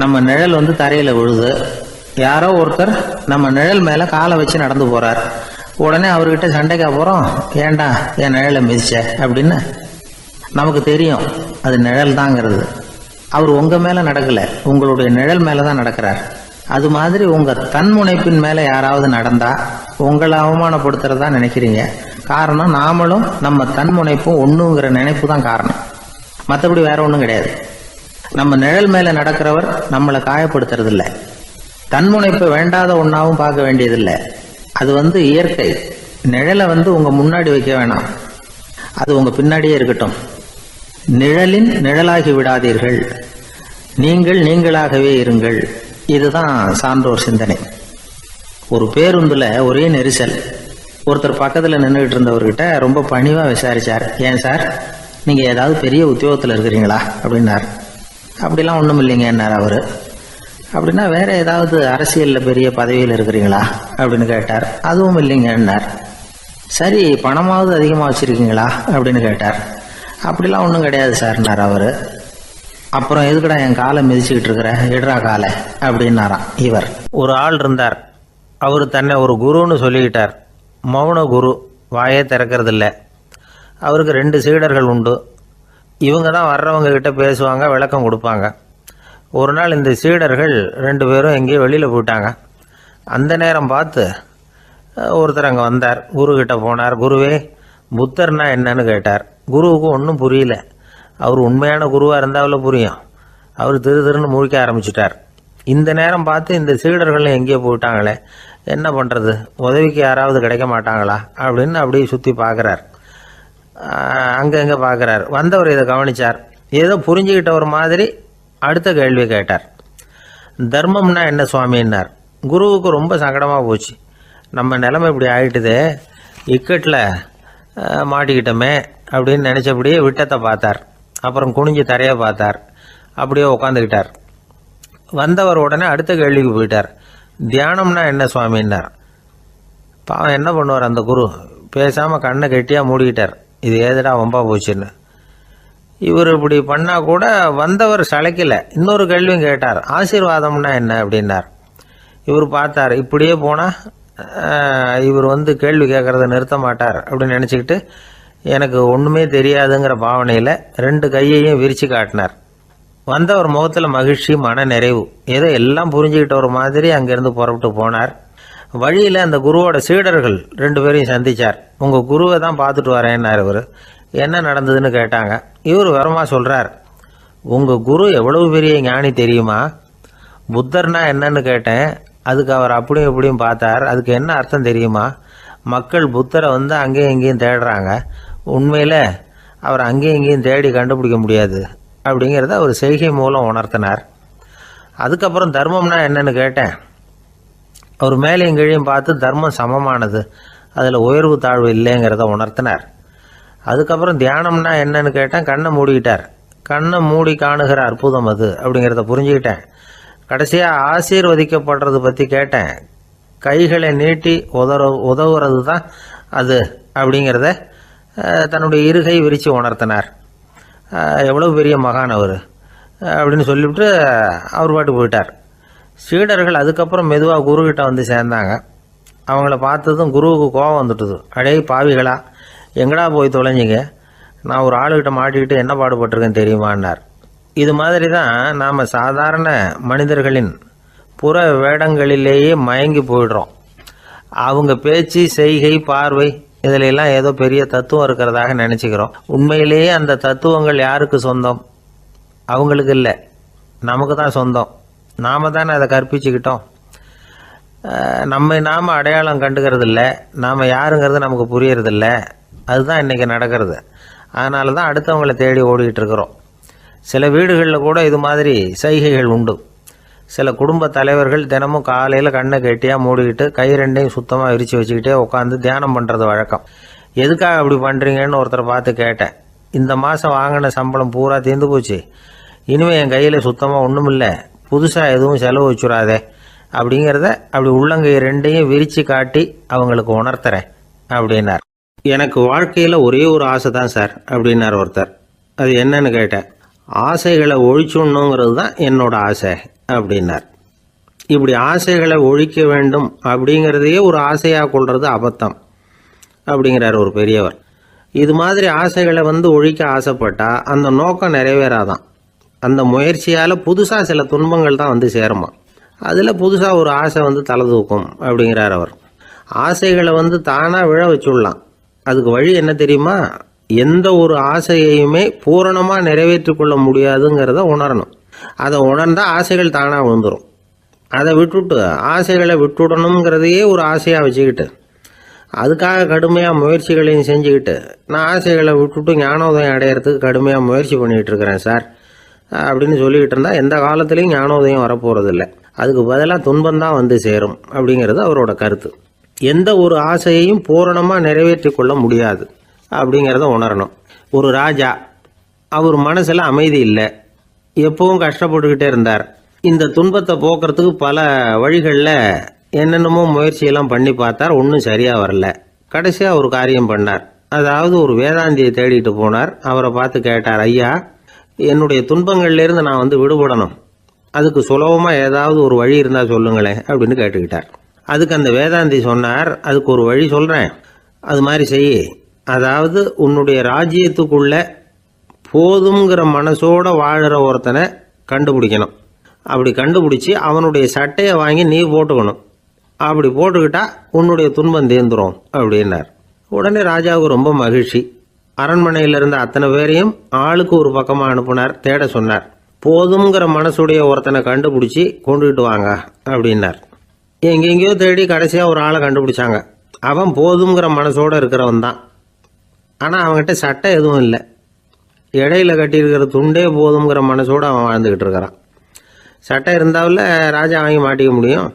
நம்ம நிழல் தரையில் விழுது. யாரோ ஒருத்தர் நம்ம நிழல் மேலே காலை வச்சு நடந்து போகிறார். உடனே அவர்கிட்ட சண்டைக்கா போகிறோம், ஏண்டா என் நிழலை மிதிச்ச அப்படின்னு. நமக்கு தெரியும் அது நிழல் தாங்கிறது. அவர் உங்கள் மேலே நடக்கலை, உங்களுடைய நிழல் மேலே தான் நடக்கிறார். அது மாதிரி உங்கள் தன்முனைப்பின் மேலே யாராவது நடந்தால் உங்களை அவமானப்படுத்துறதா நினைக்கிறீங்க. காரணம், நாமளும் நம்ம தன்முனைப்பும் ஒன்றுங்கிற நினைப்பு தான் காரணம், மற்றபடி வேற ஒன்றும் கிடையாது. நம்ம நிழல் மேலே நடக்கிறவர் நம்மளை காயப்படுத்துறதில்லை. தன்முனைப்பை வேண்டாத ஒன்றாவும் பார்க்க வேண்டியதில்லை. அது இயற்கை. நிழலை உங்கள் முன்னாடி வைக்க வேணாம், அது உங்கள் பின்னாடியே இருக்கட்டும். நிழலின் நிழலாகி விடாதீர்கள், நீங்கள் நீங்களாகவே இருங்கள். இதுதான் சான்றோர் சிந்தனை. ஒரு பேருந்துல ஒரே நெரிசல். ஒருத்தர் பக்கத்தில் நின்றுகிட்டு இருந்தவர்கிட்ட ரொம்ப பணிவாக விசாரிச்சார், ஏன் சார் நீங்கள் ஏதாவது பெரிய உத்தியோகத்தில் இருக்கிறீங்களா அப்படின்னார். அப்படிலாம் ஒன்றும் இல்லைங்கன்னார் அவர். அப்படின்னா வேற ஏதாவது அரசியலில் பெரிய பதவியில் இருக்கிறீங்களா அப்படின்னு கேட்டார். அதுவும் இல்லைங்கன்னார். சரி, பணமாவது அதிகமாக வச்சுருக்கீங்களா அப்படின்னு கேட்டார். அப்படிலாம் ஒன்றும் கிடையாது சார்னார் அவர். அப்புறம் எதுக்குடா என் காலை மிதிச்சுக்கிட்டு இருக்கிற, இடரா காலை அப்படின்னாராம் இவர். ஒரு ஆள் இருந்தார், அவர் தன்னை ஒரு குருன்னு சொல்லிக்கிட்டார். மௌன குரு, வாயே திறக்கிறதில்ல. அவருக்கு 2 சீடர்கள் உண்டு. இவங்க தான் வர்றவங்க கிட்ட பேசுவாங்க, விளக்கம் கொடுப்பாங்க. ஒரு நாள் இந்த சீடர்கள் 2 பேரும் எங்கேயோ வெளியில் போயிட்டாங்க. அந்த நேரம் பார்த்து ஒருத்தர் அங்கே வந்தார். குருக்கிட்ட போனார். குருவே, புத்தர்னா என்னன்னு கேட்டார். குருவுக்கு ஒன்றும் புரியல. அவர் உண்மையான குருவாக இருந்தாவில் புரியும். அவர் திருன்னு முழிக்க ஆரம்பிச்சிட்டார். இந்த நேரம் பார்த்து இந்த சீடர்களும் எங்கேயோ போயிட்டாங்களே, என்ன பண்ணுறது, உதவிக்கு யாராவது கிடைக்க மாட்டாங்களா அப்படின்னு அப்படியே சுற்றி பார்க்குறார். அங்கங்கே பார்க்குறார். வந்தவர் இதை கவனித்தார். ஏதோ புரிஞ்சுக்கிட்ட ஒரு மாதிரி அடுத்த கேள்வி கேட்டார். தர்மம்னா என்ன சுவாமின்னார். குருவுக்கு ரொம்ப சங்கடமாக போச்சு. நம்ம நிலைமை இப்படி ஆகிட்டுதே, இக்கட்டில் மாட்டிக்கிட்டோமே அப்படின்னு நினச்சபடியே விட்டத்தை பார்த்தார். அப்புறம் குனிஞ்சு தரையை பார்த்தார். அப்படியே உட்காந்துக்கிட்டார். வந்தவர் உடனே அடுத்த கேள்விக்கு போயிட்டார். தியானம்னா என்ன சுவாமின்னார். பாவம் என்ன பண்ணுவார் அந்த குரு, பேசாமல் கண்ணை கெட்டியாக மூடிக்கிட்டார். இது ஏதடா வம்பா போச்சுன்னு. இவர் இப்படி பண்ணால் கூட வந்தவர் சளைக்கலை. இன்னொரு கேள்வியும் கேட்டார். ஆசீர்வாதம்னா என்ன அப்படின்னார். இவர் பார்த்தார், இப்படியே போனால் இவர் கேள்வி கேட்குறத நிறுத்த மாட்டார் அப்படின்னு நினச்சிக்கிட்டு எனக்கு ஒன்றுமே தெரியாதுங்கிற பாவனையில் 2 கையையும் விரித்து காட்டினார். வந்தவர் முகத்தில் மகிழ்ச்சி, மன நிறைவு, ஏதோ எல்லாம் புரிஞ்சுக்கிட்ட ஒரு மாதிரி அங்கேருந்து புறப்பட்டு போனார். வழியில் அந்த குருவோட சீடர்கள் 2 பேரையும் சந்தித்தார். உங்கள் குருவை தான் பார்த்துட்டு வரேன்னார் இவர். என்ன நடந்ததுன்னு கேட்டாங்க. இவர் விவரமாக சொல்கிறார். உங்கள் குரு எவ்வளவு பெரிய ஞானி தெரியுமா? புத்தர்னா என்னன்னு கேட்டேன். அதுக்கு அவர் அப்படியும் இப்படியும் பார்த்தார். அதுக்கு என்ன அர்த்தம் தெரியுமா? மக்கள் புத்தரை அங்கேயும் இங்கேயும் தேடுறாங்க. உண்மையில் அவர் அங்கேயும் இங்கேயும் தேடி கண்டுபிடிக்க முடியாது அப்படிங்கிறத அவர் செய்கை மூலம் உணர்த்தினார். அதுக்கப்புறம் தர்மம்னா என்னன்னு கேட்டேன். அவர் மேலேயும் கீழையும் பார்த்து தர்மம் சமமானது, அதில் உயர்வு தாழ்வு இல்லைங்கிறத உணர்த்தினார். அதுக்கப்புறம் தியானம்னா என்னன்னு கேட்டேன். கண்ணை மூடிக்கிட்டார். கண்ணை மூடி காணுகிற அற்புதம் அது அப்படிங்கிறத புரிஞ்சுக்கிட்டேன். கடைசியாக ஆசீர்வதிக்கப்படுறது பற்றி கேட்டேன். கைகளை நீட்டி உதவுறது தான் அது அப்படிங்கிறத தன்னுடைய இருகை விரித்து உணர்த்தினார். எவ்வளோ பெரிய மகான் அவர் அப்படின்னு சொல்லிவிட்டு அவர் பாட்டு போயிட்டார். சீடர்கள் அதுக்கப்புறம் மெதுவாக குருக்கிட்ட வந்து சேர்ந்தாங்க. அவங்கள பார்த்ததும் குருவுக்கு கோபம் வந்துட்டுது. அடே பாவிகளா, எங்கடா போய் தொலைஞ்சிங்க, நான் ஒரு ஆளுகிட்ட மாட்டிக்கிட்டு என்ன பாடுபட்டிருக்கேன்னு தெரியுமான்னார். இது மாதிரி தான் நாம் சாதாரண மனிதர்களின் புற வேடங்களிலேயே மயங்கி போயிடுறோம். அவங்க பேச்சு, செய்கை, பார்வை இதிலெல்லாம் ஏதோ பெரிய தத்துவம் இருக்கிறதாக நினச்சிக்கிறோம். உண்மையிலேயே அந்த தத்துவங்கள் யாருக்கு சொந்தம்? அவங்களுக்கு இல்லை, நமக்கு தான் சொந்தம். நாம் தானே அதை கற்பிச்சுக்கிட்டோம். நாம் அடையாளம் கண்டுக்கிறது இல்லை, நாம் யாருங்கிறது நமக்கு புரியறதில்ல. அதுதான் இன்றைக்கி நடக்கிறது. அதனால தான் அடுத்தவங்களை தேடி ஓடிக்கிட்டு இருக்கிறோம். சில வீடுகளில் கூட இது மாதிரி சைகைகள் உண்டு. சில குடும்ப தலைவர்கள் தினமும் காலையில் கண்ணை கெட்டியாக மூடிக்கிட்டு கை ரெண்டையும் சுத்தமாக விரித்து வச்சுக்கிட்டே உட்காந்து தியானம் பண்ணுறது வழக்கம். எதுக்காக அப்படி பண்ணுறீங்கன்னு ஒருத்தரை பார்த்து கேட்டேன். இந்த மாதம் வாங்கின சம்பளம் பூரா தீர்ந்து போச்சு, இனிமேல் என் கையில் சுத்தமாக ஒன்றும் இல்லை, புதுசாக எதுவும் செலவு வச்சுடாதே அப்படிங்கிறத அப்படி உள்ளங்கை ரெண்டையும் விரித்து காட்டி அவங்களுக்கு உணர்த்துறேன் அப்படின்னார். எனக்கு வாழ்க்கையில் ஒரே ஒரு ஆசை தான் சார் அப்படின்னார் ஒருத்தர். அது என்னன்னு கேட்டேன். ஆசைகளை ஒழிச்சுடணுங்கிறது தான் என்னோட ஆசை அப்படின்னார். இப்படி ஆசைகளை ஒழிக்க வேண்டும் அப்படிங்கிறதையே ஒரு ஆசையாக கொள்வது அபத்தம் அப்படிங்கிறார் ஒரு பெரியவர். இது மாதிரி ஆசைகளை ஒழிக்க ஆசைப்பட்டா அந்த நோக்கம் நிறைவேறாதான். அந்த முயற்சியால் புதுசாக சில துன்பங்கள் தான் சேருமா. அதில் புதுசாக ஒரு ஆசை தலை தூக்கும் அப்படிங்கிறார் அவர். ஆசைகளை தானாக விழ வச்சுடலாம். அதுக்கு வழி என்ன தெரியுமா? எந்த ஒரு ஆசையையுமே பூரணமாக நிறைவேற்றிக் கொள்ள முடியாதுங்கிறத உணரணும். அதை உணர்ந்தால் ஆசைகள் தானாக விழுந்துடும். அதை விட்டுட்டு ஆசைகளை விட்டுடணுங்கிறதையே ஒரு ஆசையாக வச்சுக்கிட்டு அதுக்காக கடுமையாக முயற்சிகளையும் செஞ்சுக்கிட்டு நான் ஆசைகளை விட்டுட்டு ஞானோதயம் அடையிறதுக்கு கடுமையாக முயற்சி பண்ணிகிட்டு இருக்கிறேன் சார் அப்படின்னு சொல்லிக்கிட்டு இருந்தால் எந்த காலத்துலேயும் ஞானோதயம் வரப்போகிறதில்ல. அதுக்கு பதிலாக துன்பந்தான் சேரும் அப்படிங்கிறது அவரோட கருத்து. எந்த ஒரு ஆசையையும் பூரணமாக நிறைவேற்றி கொள்ள முடியாது அப்படிங்கிறத உணரணும். ஒரு ராஜா, அவர் மனசில் அமைதி இல்லை, எப்பவும் கஷ்டப்பட்டுக்கிட்டே இருந்தார். இந்த துன்பத்தை போக்குறதுக்கு பல வழிகளில் என்னென்னமோ முயற்சியெல்லாம் பண்ணி பார்த்தார். ஒன்றும் சரியாக வரல. கடைசியாக ஒரு காரியம் பண்ணார். அதாவது ஒரு வேதாந்தியை தேடிட்டு போனார். அவரை பார்த்து கேட்டார், ஐயா, என்னுடைய துன்பங்கள்லேருந்து நான் விடுபடணும், அதுக்கு சுலபமாக ஏதாவது ஒரு வழி இருந்தால் சொல்லுங்களேன் அப்படின்னு கேட்டுக்கிட்டார். அதுக்கு அந்த வேதாந்தி சொன்னார், அதுக்கு ஒரு வழி சொல்கிறேன், அது மாதிரி செய். அதாவது உன்னுடைய ராஜ்யத்துக்குள்ள போதுங்கிற மனசோட வாழுற ஒருத்தனை கண்டுபிடிக்கணும். அப்படி கண்டுபிடிச்சி அவனுடைய சட்டையை வாங்கி நீ போட்டுக்கணும். அப்படி போட்டுக்கிட்டா உன்னுடைய துன்பம் தீர்ந்துரும் அப்படின்னார். உடனே ராஜாவுக்கு ரொம்ப மகிழ்ச்சி. அரண்மனையில் இருந்த அத்தனை பேரையும் ஆளுக்கு ஒரு பக்கமாக அனுப்புனார். தேட சொன்னார். போதுங்கிற மனசுடைய ஒருத்தனை கண்டுபிடிச்சி கொண்டுகிட்டு வாங்க அப்படின்னார். எங்கெங்கேயோ தேடி கடைசியாக ஒரு ஆளை கண்டுபிடிச்சாங்க. அவன் போதுங்கிற மனசோடு இருக்கிறவன் தான். ஆனால் அவன்கிட்ட சட்டை எதுவும் இல்லை. இடையில கட்டியிருக்கிற துண்டே போதுங்கிற மனசோடு அவன் வாழ்ந்துக்கிட்டு இருக்கிறான். சட்டை இருந்தாவில் ராஜா வாங்கி மாட்டிக்க முடியும்.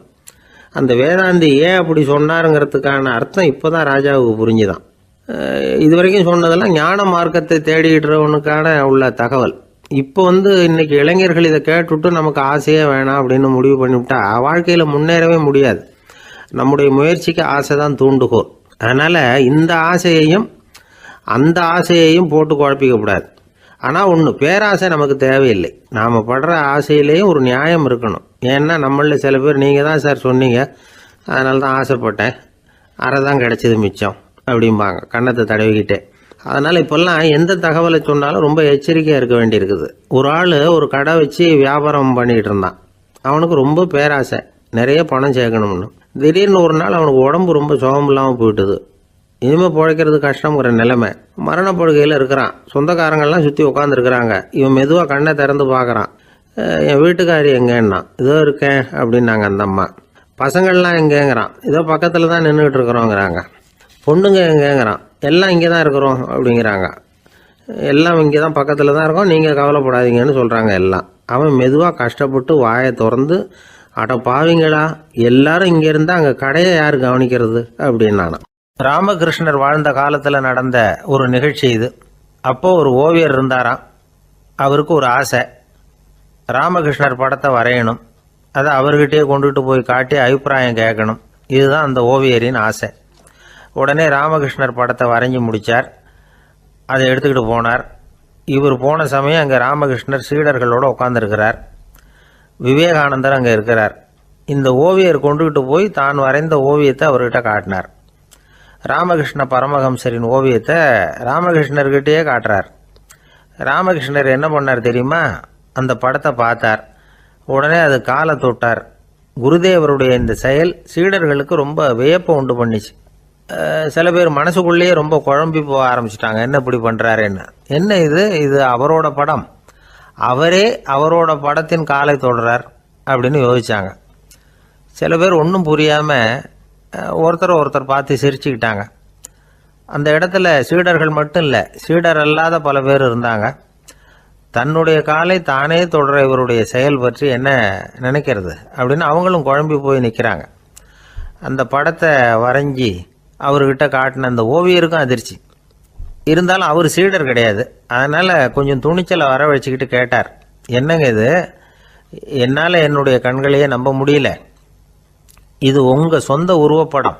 அந்த வேதாந்தி ஏன் அப்படி சொன்னாருங்கிறதுக்கான அர்த்தம் இப்போ தான் ராஜாவுக்கு புரிஞ்சுதான். இது வரைக்கும் சொன்னதெல்லாம் ஞான மார்க்கத்தை தேடிக்கிட்டுறவனுக்கான உள்ள தகவல். இப்போ இன்னைக்கு இளைஞர்கள் இதை கேட்டுவிட்டு நமக்கு ஆசையே வேணாம் அப்படின்னு முடிவு பண்ணிவிட்டா வாழ்க்கையில் முன்னேறவே முடியாது. நம்முடைய முயற்சிக்கு ஆசை தான் தூண்டுகோல். அதனால் இந்த ஆசையையும் அந்த ஆசையையும் போட்டு குழப்பிக்கக்கூடாது. ஆனால் ஒன்று, பேராசை நமக்கு தேவையில்லை. நாம் படுற ஆசையிலேயும் ஒரு நியாயம் இருக்கணும். ஏன்னா நம்மளில் சில பேர் நீங்கள் தான் சார் சொன்னீங்க, அதனால தான் ஆசைப்பட்டேன், அரை தான் கிடச்சிது மிச்சம் அப்படிம்பாங்க கன்னத்தை தடவிக்கிட்டே. அதனால் இப்போல்லாம் எந்த தகவலை சொன்னாலும் ரொம்ப எச்சரிக்கையாக இருக்க வேண்டியிருக்குது. ஒரு ஆள் ஒரு கடை வச்சு வியாபாரம் பண்ணிக்கிட்டு இருந்தான். அவனுக்கு ரொம்ப பேராசை, நிறைய பணம் சேர்க்கணும்னு. திடீர்னு ஒரு நாள் அவனுக்கு உடம்பு ரொம்ப சுகம் இல்லாமல் போயிட்டுது. இனிமேல் பிழைக்கிறது கஷ்டங்கிற நிலைமை. மரணப்படுகையில் இருக்கிறான். சொந்தக்காரங்கள்லாம் சுற்றி உட்காந்துருக்குறாங்க. இவன் மெதுவாக கண்ணை திறந்து பார்க்குறான். என் வீட்டுக்காரி எங்கேன்னா, இதோ இருக்கேன் அப்படின்னாங்க அந்த அம்மா. பசங்கள்லாம் எங்கேங்கிறான். இதோ பக்கத்தில் தான் நின்றுக்கிட்டு இருக்கிறோங்கிறாங்க. பொண்ணுங்க எங்கேங்கிறான். எல்லாம் இங்கே தான் இருக்கிறோம் அப்படிங்கிறாங்க. எல்லாம் இங்கே தான் பக்கத்தில் தான் இருக்கோம், நீங்கள் கவலைப்படாதீங்கன்னு சொல்கிறாங்க எல்லாம். அவன் மெதுவாக கஷ்டப்பட்டு வாயை திறந்து, அட பாவிங்களா, எல்லாரும் இங்கே இருந்தால் அங்கே கடையை யார் கவனிக்கிறது அப்படின்னானா. ராமகிருஷ்ணர் வாழ்ந்த காலத்தில் நடந்த ஒரு நிகழ்ச்சி இது. அப்போது ஒரு ஓவியர் இருந்தாராம். அவருக்கு ஒரு ஆசை, ராமகிருஷ்ணர் படத்தை வரையணும், அதை அவர்கிட்டயே கொண்டுட்டு போய் காட்டி அபிப்பிராயம் கேட்கணும். இதுதான் அந்த ஓவியரின் ஆசை. உடனே ராமகிருஷ்ணர் படத்தை வரைஞ்சி முடித்தார். அதை எடுத்துக்கிட்டு போனார். இவர் போன சமயம் அங்கே ராமகிருஷ்ணர் சீடர்களோடு உட்காந்துருக்கிறார். விவேகானந்தர் அங்கே இருக்கிறார். இந்த ஓவியர் கொண்டுகிட்டு போய் தான் வரைந்த ஓவியத்தை அவர்கிட்ட காட்டினார். ராமகிருஷ்ண பரமஹம்சரின் ஓவியத்தை ராமகிருஷ்ணர்கிட்டயே காட்டுறார். ராமகிருஷ்ணர் என்ன பண்ணார் தெரியுமா? அந்த படத்தை பார்த்தார். உடனே அது காலை தொட்டார். குருதேவருடைய இந்த செயல் சீடர்களுக்கு ரொம்ப வியப்பை உண்டு பண்ணிச்சு. சில பேர் மனசுக்குள்ளேயே ரொம்ப குழம்பி போக ஆரம்பிச்சிட்டாங்க, என்ன இப்படி பண்ணுறாருன்னு. என்ன இது அவரோட படம், அவரே அவரோட படத்தின் காலை தொடுறார் அப்படின்னு யோசிச்சாங்க. சில பேர் ஒன்றும் புரியாமல் ஒருத்தர் பார்த்து சிரிச்சுக்கிட்டாங்க. அந்த இடத்துல சீடர்கள் மட்டும் இல்லை, சீடர் அல்லாத பல பேர் இருந்தாங்க. தன்னுடைய காலை தானே தொடர இவருடைய செயல் பற்றி என்ன நினைக்கிறது அப்படின்னு அவங்களும் குழம்பி போய் நிற்கிறாங்க. அந்த படத்தை வரைஞ்சி அவர்கிட்ட காட்டின அந்த ஓவியருக்கும் அதிர்ச்சி. இருந்தாலும் அவர் சீடர் கிடையாது. அதனால் கொஞ்சம் துணிச்சலை வரவழைச்சிக்கிட்டு கேட்டார், என்னங்க இது, என்னால் என்னுடைய கண்களையே நம்ப முடியல. இது உங்கள் சொந்த உருவப்படம்,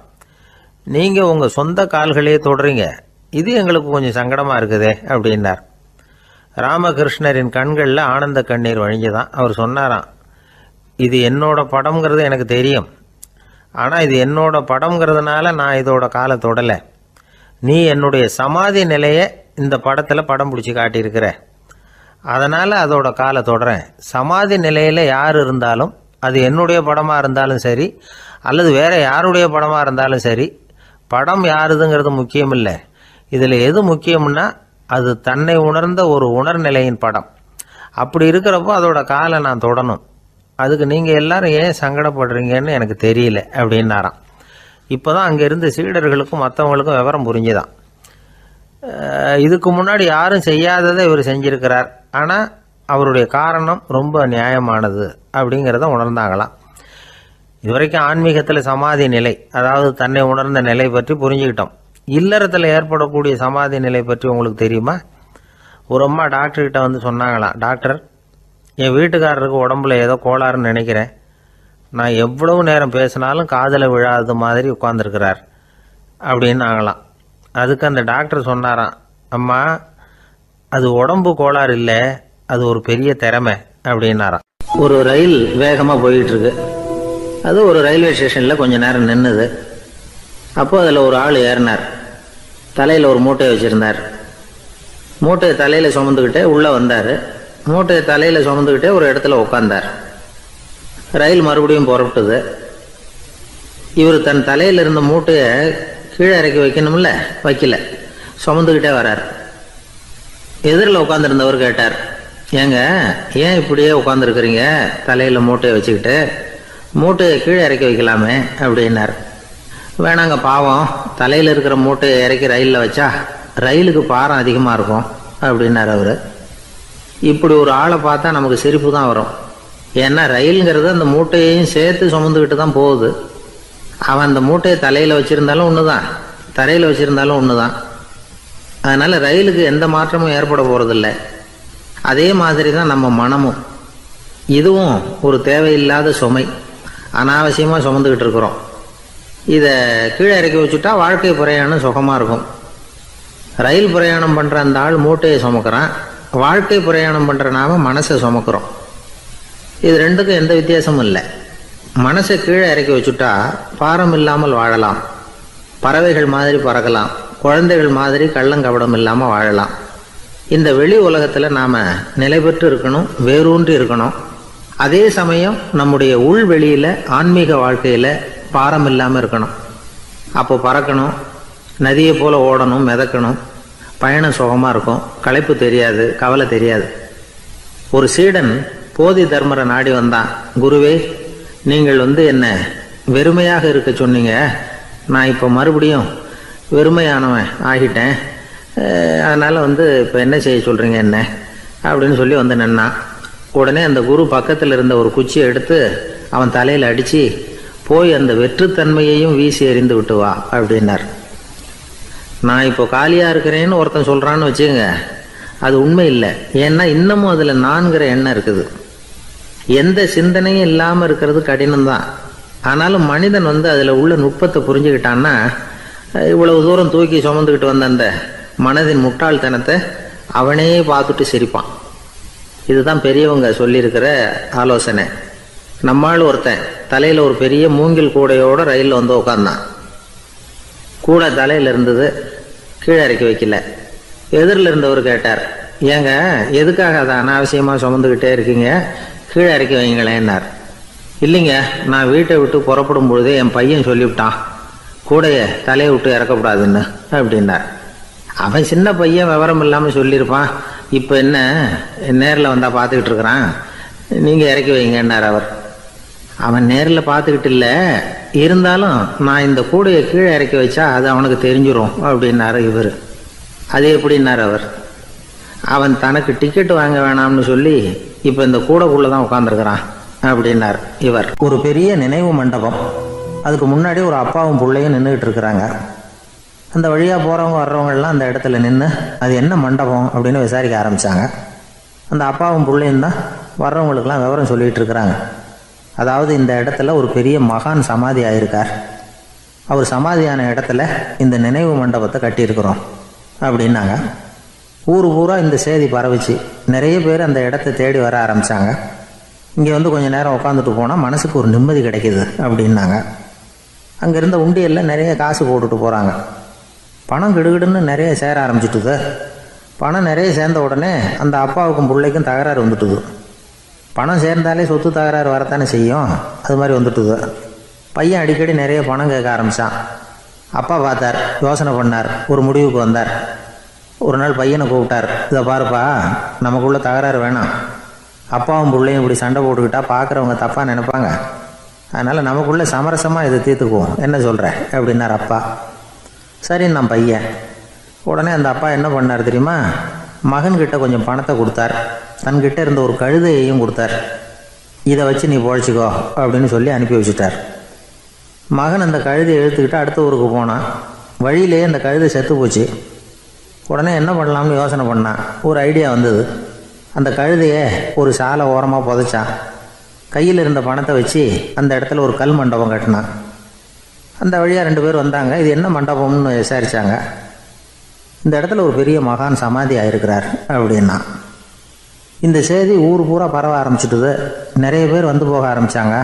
நீங்கள் உங்கள் சொந்த கால்களையே தொடுறீங்க, இது எங்களுக்கு கொஞ்சம் சங்கடமாக இருக்குதே அப்படின்னார். ராமகிருஷ்ணரின் கண்களில் ஆனந்த கண்ணீர் வழிஞ்சுதான். அவர் சொன்னாராம், இது என்னோட படம்ங்கிறது எனக்கு தெரியும், ஆனால் இது என்னோட படம்ங்கிறதுனால நான் இதோட காலை தொடலை. நீ என்னுடைய சமாதி நிலையை இந்த படத்தில் படம் பிடிச்சி காட்டியிருக்கிற, அதனால் அதோட காலை தொடறேன். சமாதி நிலையில் யார் இருந்தாலும், அது என்னுடைய படமாக இருந்தாலும் சரி அல்லது வேறு யாருடைய படமாக இருந்தாலும் சரி, படம் யாருதுங்கிறது முக்கியம் இல்லை. இதில் எது முக்கியம்னா அது தன்னை உணர்ந்த ஒரு உணர்நிலையின் படம். அப்படி இருக்கிறப்போ அதோட காலை நான் தொடணும். அதுக்கு நீங்கள் எல்லாரும் ஏன் சங்கடப்படுறீங்கன்னு எனக்கு தெரியல அப்படின்னாராம். இப்போ தான் அங்கே இருந்த சீடர்களுக்கும் மற்றவங்களுக்கும் விவரம் புரிஞ்சுதான். இதுக்கு முன்னாடி யாரும் செய்யாததை இவர் செஞ்சிருக்கிறார், ஆனால் அவருடைய காரணம் ரொம்ப நியாயமானது அப்படிங்கிறத உணர்ந்தாங்களாம். இதுவரைக்கும் ஆன்மீகத்தில் சமாதி நிலை, அதாவது தன்னை உணர்ந்த நிலை பற்றி புரிஞ்சுக்கிட்டோம். இல்லறத்தில் ஏற்படக்கூடிய சமாதி நிலை பற்றி உங்களுக்கு தெரியுமா? ஒரு அம்மா டாக்டர்கிட்ட வந்து சொன்னாங்களாம், டாக்டர், என் வீட்டுக்காரருக்கு உடம்புல ஏதோ கோளாறுன்னு நினைக்கிறேன், நான் எவ்வளவு நேரம் பேசினாலும் காதில் விழாதது மாதிரி உட்காந்துருக்கிறார் அப்படின்னாங்களாம். அதுக்கு அந்த டாக்டர் சொன்னாராம், அம்மா, அது உடம்பு கோளாறு இல்லை, அது ஒரு பெரிய திறமை அப்படின்னாராம். ஒரு ரயில் வேகமாக போயிட்டுருக்கு. அது ஒரு ரயில்வே ஸ்டேஷனில் கொஞ்ச நேரம் நின்றுது. அப்போ அதில் ஒரு ஆள் ஏறினார். தலையில் ஒரு மூட்டையை வச்சுருந்தார். மூட்டையை தலையில் சுமந்துக்கிட்டே உள்ளே வந்தார். மூட்டையை தலையில் சுமந்துக்கிட்டே ஒரு இடத்துல உட்காந்தார். ரயில் மறுபடியும் புறப்பட்டுது. இவர் தன் தலையில் இருந்த மூட்டையை கீழே இறக்கி வைக்கணும்ல, வைக்கல, சுமந்துக்கிட்டே வரார். எதிரில் உட்காந்துருந்தவர் கேட்டார், ஏங்க ஏன் இப்படியே உட்காந்துருக்குறீங்க தலையில் மூட்டையை வச்சுக்கிட்டு, மூட்டையை கீழே இறக்கி வைக்கலாமே அப்படின்னார். வேணாங்க, பாவம், தலையில் இருக்கிற மூட்டையை இறக்கி ரயிலில் வச்சா ரயிலுக்கு பாரம் அதிகமாக இருக்கும் அப்படின்னார் அவர். இப்படி ஒரு ஆளை பார்த்தா நமக்கு சிரிப்பு தான் வரும். ஏன்னா ரயிலுங்கிறது அந்த மூட்டையையும் சேர்த்து சுமந்துக்கிட்டு தான் போகுது. அவன் அந்த மூட்டையை தலையில் வச்சுருந்தாலும் ஒன்று தான், தரையில் வச்சுருந்தாலும் ஒன்று தான். அதனால் ரயிலுக்கு எந்த மாற்றமும் ஏற்பட போகிறதில்ல. அதே மாதிரி தான் நம்ம மனமும். இதுவும் ஒரு தேவையில்லாத சுமை, அனாவசியமாக சுமந்துக்கிட்டு இருக்கிறோம். இதை கீழே இறக்கி வச்சுட்டா வாழ்க்கை பிரயாணம் சுகமாக இருக்கும். ரயில் பிரயாணம் பண்ணுற அந்த ஆள் மூட்டையை சுமக்கிறான், வாழ்க்கை பிரயாணம் பண்ணுற நாம மனசை சுமக்கிறோம். இது ரெண்டுக்கும் எந்த வித்தியாசமும் இல்லை. மனசை கீழே இறக்கி வச்சுட்டா பாரம் இல்லாமல் வாழலாம், பறவைகள் மாதிரி பறக்கலாம், குழந்தைகள் மாதிரி கள்ளங்கபடம் இல்லாமல் வாழலாம். இந்த வெளி உலகத்தில் நாம் நிலை பெற்று இருக்கணும், வேரூன்றி இருக்கணும். அதே சமயம் நம்முடைய உள்வெளியில் ஆன்மீக வாழ்க்கையில் பாரம் இல்லாமல் இருக்கணும். அப்போ பறக்கணும், நதியை போல் ஓடணும், மிதக்கணும், பயணம் சுகமாக இருக்கும், களைப்பு தெரியாது, கவலை தெரியாது. ஒரு சீடன் போதி தர்மரை நாடி வந்தான். குருவே, நீங்கள் என்ன வெறுமையாக இருக்க சொன்னீங்க, நான் இப்போ மறுபடியும் வெறுமையானவன் ஆகிட்டேன், அதனால் இப்போ என்ன செய்ய சொல்கிறீங்க என்ன அப்படின்னு சொல்லி வந்து நின்னான். உடனே அந்த குரு பக்கத்தில் இருந்த ஒரு குச்சியை எடுத்து அவன் தலையில் அடித்து, போய் அந்த வெற்றுத்தன்மையையும் வீசி எறிந்து விட்டு வா அப்படின்னார். நான் இப்போ காலியாக இருக்கிறேன்னு ஒருத்தன் சொல்கிறான்னு வச்சுக்கோங்க, அது உண்மை இல்லை. ஏன்னா இன்னமும் அதில் நான்கிற எண்ணம் இருக்குது. எந்த சிந்தனையும் இல்லாமல் இருக்கிறது கடினம்தான். ஆனாலும் மனிதன் அதில் உள்ள நுட்பத்தை புரிஞ்சுக்கிட்டான்னா இவ்வளவு தூரம் தூக்கி சுமந்துக்கிட்டு வந்த அந்த மனதின் முட்டாள்தனத்தை அவனே பார்த்துட்டு சிரிப்பான். இதுதான் பெரியவங்க சொல்லியிருக்கிற ஆலோசனை. நம்மால் ஒருத்தன் தலையில் ஒரு பெரிய மூங்கில் கூடையோடு ரயிலில் வந்து உட்காந்தான். கூடை தலையில் இருந்தது, கீழே இறக்கி வைக்கல. எதிரில் இருந்தவர் கேட்டார், ஏங்க எதுக்காக அதை அனாவசியமாக சுமந்துக்கிட்டே இருக்கீங்க, கீழே இறக்கி வைங்களேன்னார். இல்லைங்க, நான் வீட்டை விட்டு புறப்படும் பொழுதே என் பையன் சொல்லிவிட்டான் கூடையை தலையை விட்டு இறக்கக்கூடாதுன்னு அப்படின்னார். அவன் சின்ன பையன், விவரம் இல்லாமல் சொல்லியிருப்பான். இப்போ என்ன நேரில் வந்தால் பார்த்துக்கிட்டு இருக்கிறான், நீங்கள் இறக்கி வைங்கன்னார் அவர். அவன் நேரில் பார்த்துக்கிட்டு இல்லை, இருந்தாலும் நான் இந்த கூடையை கீழே இறக்கி வச்சா அது அவனுக்கு தெரிஞ்சிடும் அப்படின்னாரு இவர். அது எப்படின்னார் அவர். அவன் தனக்கு டிக்கெட் வாங்க வேணாம்னு சொல்லி இப்போ இந்த கூடைக்குள்ளே தான் உட்காந்துருக்கிறான் அப்படின்னார் இவர். ஒரு பெரிய நினைவு மண்டபம், அதுக்கு முன்னாடி ஒரு அப்பாவும் பிள்ளையும் நின்றுக்கிட்டு இருக்கிறாங்க. அந்த வழியாக போகிறவங்க வர்றவங்கெல்லாம் அந்த இடத்துல நின்று அது என்ன மண்டபம் அப்படின்னு விசாரிக்க ஆரம்பித்தாங்க. அந்த அப்பாவும் பிள்ளையும் தான் வர்றவங்களுக்கெல்லாம் விவரம் சொல்லிகிட்டு இருக்கிறாங்க. அதாவது இந்த இடத்துல ஒரு பெரிய மகான் சமாதி ஆயிருக்கார், அவர் சமாதியான இடத்துல இந்த நினைவு மண்டபத்தை கட்டியிருக்கிறோம் அப்படின்னாங்க. ஊர் பூரா இந்த செய்தி பரவிச்சு. நிறைய பேர் அந்த இடத்த தேடி வர ஆரம்பித்தாங்க. இங்கே கொஞ்சம் நேரம் உட்காந்துட்டு போனால் மனசுக்கு ஒரு நிம்மதி கிடைக்கிது அப்படின்னாங்க. அங்கே இருந்த உண்டியலில் நிறைய காசு போட்டுட்டு போகிறாங்க. பணம் கிடுகிடுன்னு நிறைய சேர ஆரம்பிச்சுட்டுது. பணம் நிறைய சேர்ந்த உடனே அந்த அப்பாவுக்கும் பிள்ளைக்கும் தகராறு வந்துட்டுது. பணம் சேர்ந்தாலே சொத்து தகராறு வரத்தானே செய்யும், அது மாதிரி வந்துட்டுது. பையன் அடிக்கடி நிறைய பணம் கேட்க ஆரம்பித்தான். அப்பா பார்த்தார், யோசனை பண்ணார், ஒரு முடிவுக்கு வந்தார். ஒரு நாள் பையனை கூப்பிட்டார், இதை பாருப்பா, நமக்குள்ள தகராறு வேணாம். அப்பாவும் பிள்ளையும் இப்படி சண்டை போட்டுக்கிட்டா பார்க்குறவங்க தப்பாக நினைப்பாங்க. அதனால் நமக்குள்ளே சமரசமாக இதை தீர்த்துக்குவோம், என்ன சொல்கிற அப்படின்னார் அப்பா. சரின்னு நான் பையன். உடனே அந்த அப்பா என்ன பண்ணார் தெரியுமா, மகன்கிட்ட கொஞ்சம் பணத்தை கொடுத்தார். தன்கிட்ட இருந்த ஒரு கழுதையையும் கொடுத்தார். இதை வச்சு நீ பொழைச்சிக்கோ அப்படின்னு சொல்லி அனுப்பி வச்சுட்டார். மகன் அந்த கழுதையை இழுத்துக்கிட்டு அடுத்த ஊருக்கு போனான். வழியிலேயே அந்த கழுதை செத்து போச்சு. உடனே என்ன பண்ணலாம்னு யோசனை பண்ணான். ஒரு ஐடியா வந்தது. அந்த கழுதையை ஒரு சாலை ஓரமாக புதைச்சான். கையில் இருந்த பணத்தை வச்சு அந்த இடத்துல ஒரு கல் மண்டபம் கட்டினான். அந்த வழியாக 2 பேர் வந்தாங்க. இது என்ன மண்டபம்னு விசாரித்தாங்க. இந்த இடத்துல ஒரு பெரிய மகான் சமாதி ஆயிருக்கிறார் அப்படின்னா. இந்த செய்தி ஊர் பூரா பரவ ஆரம்பிச்சுட்டுது. நிறைய பேர் வந்து போக ஆரம்பித்தாங்க.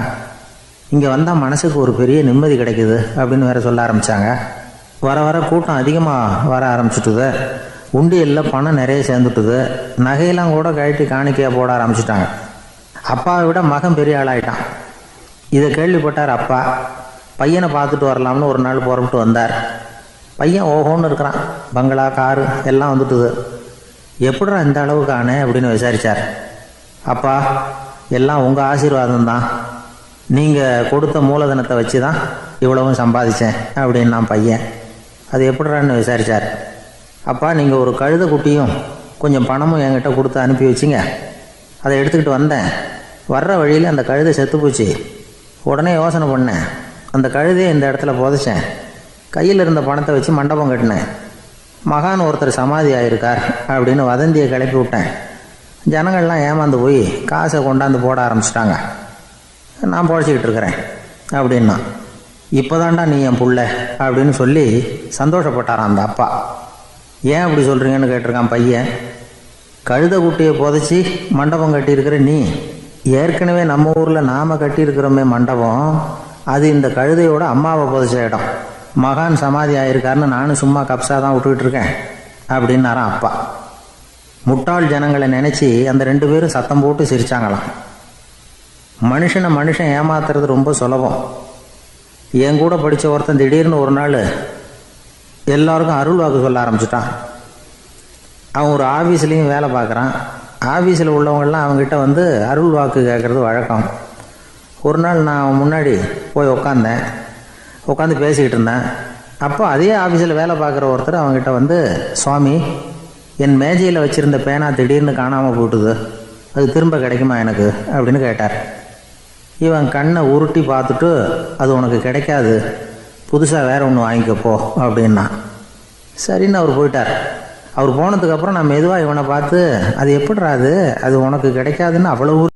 இங்கே வந்தால் மனசுக்கு ஒரு பெரிய நிம்மதி கிடைக்குது அப்படின்னு வேறு சொல்ல ஆரம்பித்தாங்க. வர வர கூட்டம் அதிகமாக வர ஆரம்பிச்சுட்டுது. உண்டியலில் பணம் நிறைய சேர்ந்துட்டுது. நகையெல்லாம் கூட கழட்டி காணிக்கையாக போட ஆரம்பிச்சிட்டாங்க. அப்பாவை விட மகன் பெரிய ஆளாயிட்டான். இதை கேள்விப்பட்டார் அப்பா. பையனை பார்த்துட்டு வரலாம்னு ஒரு நாள் புறப்பட்டு வந்தார். பையன் ஓஹோன்னு இருக்கிறான். பங்களா, காரு எல்லாம் வந்துட்டுது. எப்படிடா இந்த அளவுக்கு ஆனே அப்படின்னு விசாரித்தார். அப்பா, எல்லாம் உங்கள் ஆசீர்வாதம் தான். நீங்கள் கொடுத்த மூலதனத்தை வச்சு தான் இவ்வளவும் சம்பாதிச்சேன் அப்படின்னு நான் பையன். அது எப்படிறான்னு விசாரித்தார். அப்பா, நீங்கள் ஒரு கழுதை குட்டியும் கொஞ்சம் பணமும் என்கிட்ட கொடுத்து அனுப்பி வச்சிங்க. அதை எடுத்துக்கிட்டு வந்தேன். வர்ற வழியில் அந்த கழுதை செத்து போச்சு. உடனே யோசனை பண்ணேன், அந்த கழுதையை இந்த இடத்துல புதைச்சேன். கையில் இருந்த பணத்தை வச்சு மண்டபம் கட்டினேன். மகான் ஒருத்தர் சமாதி ஆயிருக்கார் அப்படின்னு வதந்தியை கிளப்பி விட்டேன். ஜனங்கள்லாம் ஏமாந்து போய் காசை கொண்டாந்து போட ஆரம்பிச்சிட்டாங்க. நான் பொழைச்சிக்கிட்டு இருக்கிறேன் அப்படின்னா. இப்போதான்டா நீ என் புள்ள அப்படின்னு சொல்லி சந்தோஷப்பட்டாரான் அந்த அப்பா. ஏன் அப்படி சொல்கிறீங்கன்னு கேட்டிருக்கான் பையன். கழுதை குட்டியை புதைச்சி மண்டபம் கட்டியிருக்கிற நீ, ஏற்கனவே நம்ம ஊரில் நாம் கட்டியிருக்கிறோமே மண்டபம், அது இந்த கழுதையோட அம்மாவை புதைச்ச இடம். மகான் சமாதி ஆயிருக்காருன்னு நானும் சும்மா கப்ஸாக தான் விட்டுக்கிட்டு இருக்கேன் அப்படின்னாரான் அப்பா. முட்டாள் ஜனங்களை நினச்சி அந்த 2 பேரும் சத்தம் போட்டு சிரித்தாங்களாம். மனுஷன் ஏமாத்துறது ரொம்ப சுலபம். என் கூட படித்த ஒருத்தன் திடீர்னு ஒரு நாள் எல்லாருக்கும் அருள் வாக்கு சொல்ல ஆரம்பிச்சிட்டான். அவன் ஒரு ஆஃபீஸ்லேயும் வேலை பார்க்குறான். ஆஃபீஸில் உள்ளவங்கள்லாம் அவங்ககிட்ட வந்து அருள் வாக்கு கேட்குறது வழக்கம். ஒரு நாள் நான் அவன் முன்னாடி போய் உட்காந்து பேசிக்கிட்டு இருந்தேன். அப்போ அதே ஆஃபீஸில் வேலை பார்க்குற ஒருத்தர் அவங்ககிட்ட வந்து, சுவாமி, என் மேஜையில் வச்சுருந்த பேனா திடீர்னு காணாமல் போட்டுது, அது திரும்ப கிடைக்குமா எனக்கு அப்படின்னு கேட்டார். இவன் கண்ணை உருட்டி பார்த்துட்டு, அது உனக்கு கிடைக்காது, புதுசாக வேற ஒன்று வாங்கிக்கப்போ அப்படின்னா. சரின்னு அவர் போயிட்டார். அவர் போனதுக்கப்புறம் நான் மெதுவாக இவனை பார்த்து, அது எப்படிறாது, அது உனக்கு கிடைக்காதுன்னு அவ்வளவு